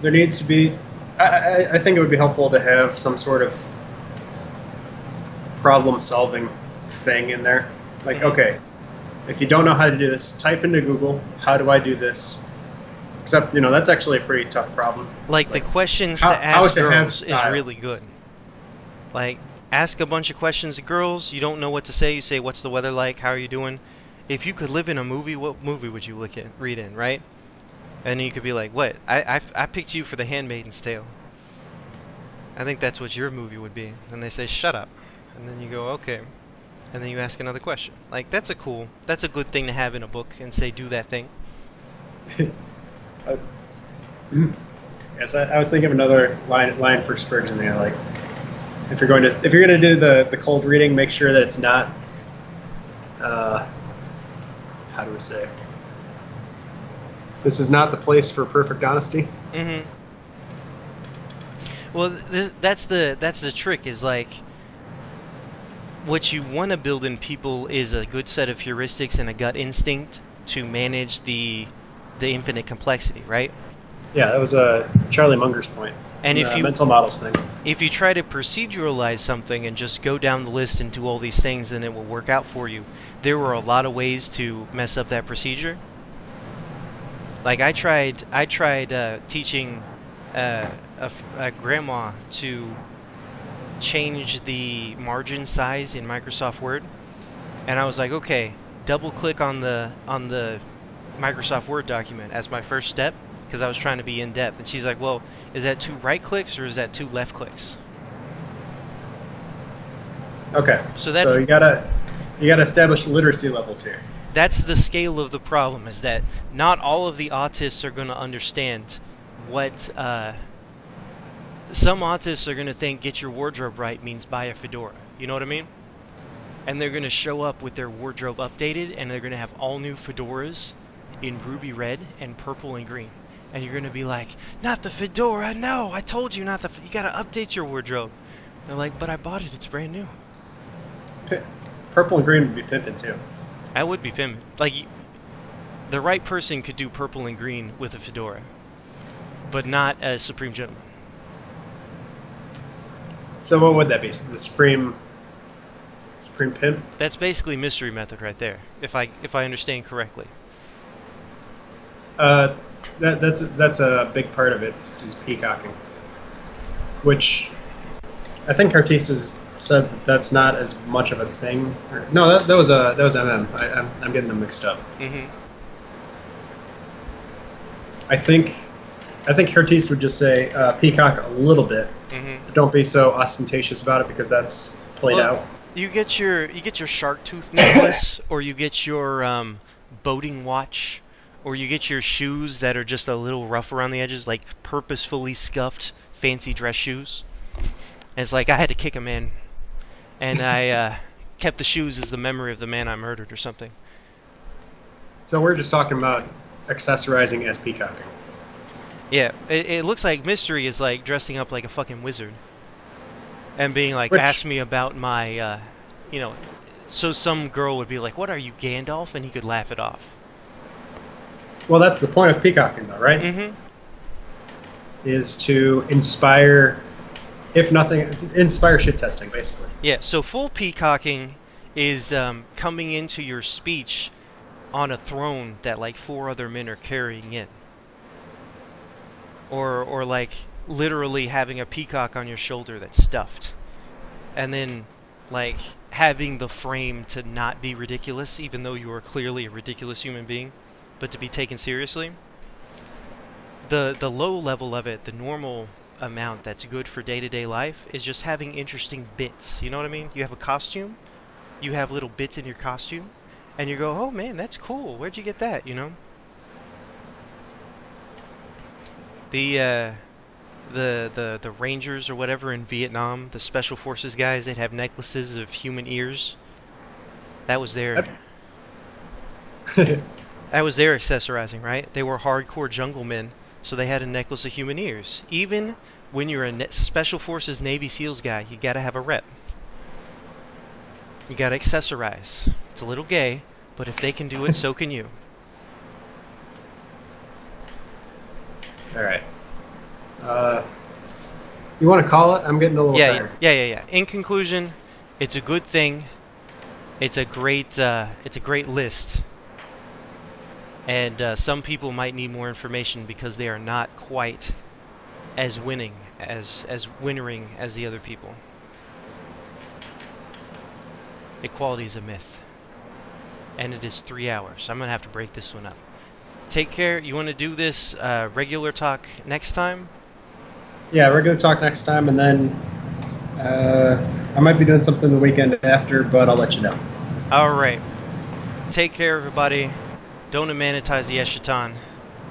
there needs to be... I think it would be helpful to have some sort of problem-solving thing in there. Like, okay, if you don't know how to do this, type into Google, how do I do this? Except, that's actually a pretty tough problem. Like the questions to ask girls is really good. Like, ask a bunch of questions to girls. You don't know what to say. You say, what's the weather like? How are you doing? if you could live in a movie, what movie would you read in, right? And then you could be like, what? I picked you for The Handmaid's Tale. I think that's what your movie would be. And they say, shut up. And then you go, okay. And then you ask another question. Like, that's a good thing to have in a book and say, do that thing. Yes, I was thinking of another line for Spriggs in there. Like, if you're gonna do the cold reading, make sure that it's not. How do we say? This is not the place for perfect honesty. Mm-hmm. Well, that's the trick. Is like, what you want to build in people is a good set of heuristics and a gut instinct to manage the infinite complexity, right? Yeah, that was Charlie Munger's point. And if you mental models thing, if you try to proceduralize something and just go down the list and do all these things, then it will work out for you. There were a lot of ways to mess up that procedure. Like I tried teaching a grandma to change the margin size in Microsoft Word, and I was like, okay, double click on the Microsoft Word document as my first step, because I was trying to be in depth. And she's like, well, is that 2 right clicks or is that 2 left clicks? Okay. So you gotta establish literacy levels here. That's the scale of the problem, is that not all of the autists are going to understand what some autists are going to think get your wardrobe right means buy a fedora. You know what I mean? And they're going to show up with their wardrobe updated, and they're going to have all new fedoras in ruby red and purple and green. And you're going to be like, not the fedora, no, I told you not you got to update your wardrobe. They're like, but I bought it, it's brand new. Purple and green would be pimpin' too. I would be pimpin'. Like, the right person could do purple and green with a fedora, but not a Supreme Gentleman. So what would that be? The Supreme Pimp? That's basically mystery method right there, if I understand correctly. That's a big part of it, is peacocking, which I think Artistas said that's not as much of a thing. No, that was MM. I'm getting them mixed up. Mm-hmm. I think Artista would just say peacock a little bit, but don't be so ostentatious about it, because that's played out. You get your shark tooth necklace, or you get your boating watch, or you get your shoes that are just a little rough around the edges, like purposefully scuffed fancy dress shoes. And it's like, I had to kick a man, and I kept the shoes as the memory of the man I murdered or something. So we're just talking about accessorizing as peacocking. Yeah, it looks like mystery is like dressing up like a fucking wizard. And being like, ask me about my, so some girl would be like, what are you, Gandalf? And he could laugh it off. Well, that's the point of peacocking, though, right? Mm-hmm. Is to inspire, if nothing, inspire shit testing, basically. Yeah, so full peacocking is coming into your speech on a throne that like 4 other men are carrying in. Or like literally having a peacock on your shoulder that's stuffed. And then like having the frame to not be ridiculous, even though you are clearly a ridiculous human being, but to be taken seriously. The low level of it, the normal amount that's good for day-to-day life, is just having interesting bits. You know what I mean? You have a costume, you have little bits in your costume, and you go, oh man, that's cool, where'd you get that, you know? The Rangers or whatever in Vietnam, the Special Forces guys, they'd have necklaces of human ears. That was their that was their accessorizing, right? They were hardcore jungle men, so they had a necklace of human ears. Even when you're a Special Forces Navy SEALs guy, you gotta have a rep. You gotta accessorize. It's a little gay, but if they can do it, so can you. All right. You want to call it? I'm getting a little tired. Yeah. In conclusion, it's a good thing. It's a great list. And some people might need more information because they are not quite as winnering as the other people. Equality is a myth. and it is 3 hours. I'm going to have to break this one up. Take care. You want to do this regular talk next time? Yeah, regular talk next time, and then I might be doing something the weekend after, but I'll let you know. All right. Take care, everybody. Don't immanentize the Eschaton.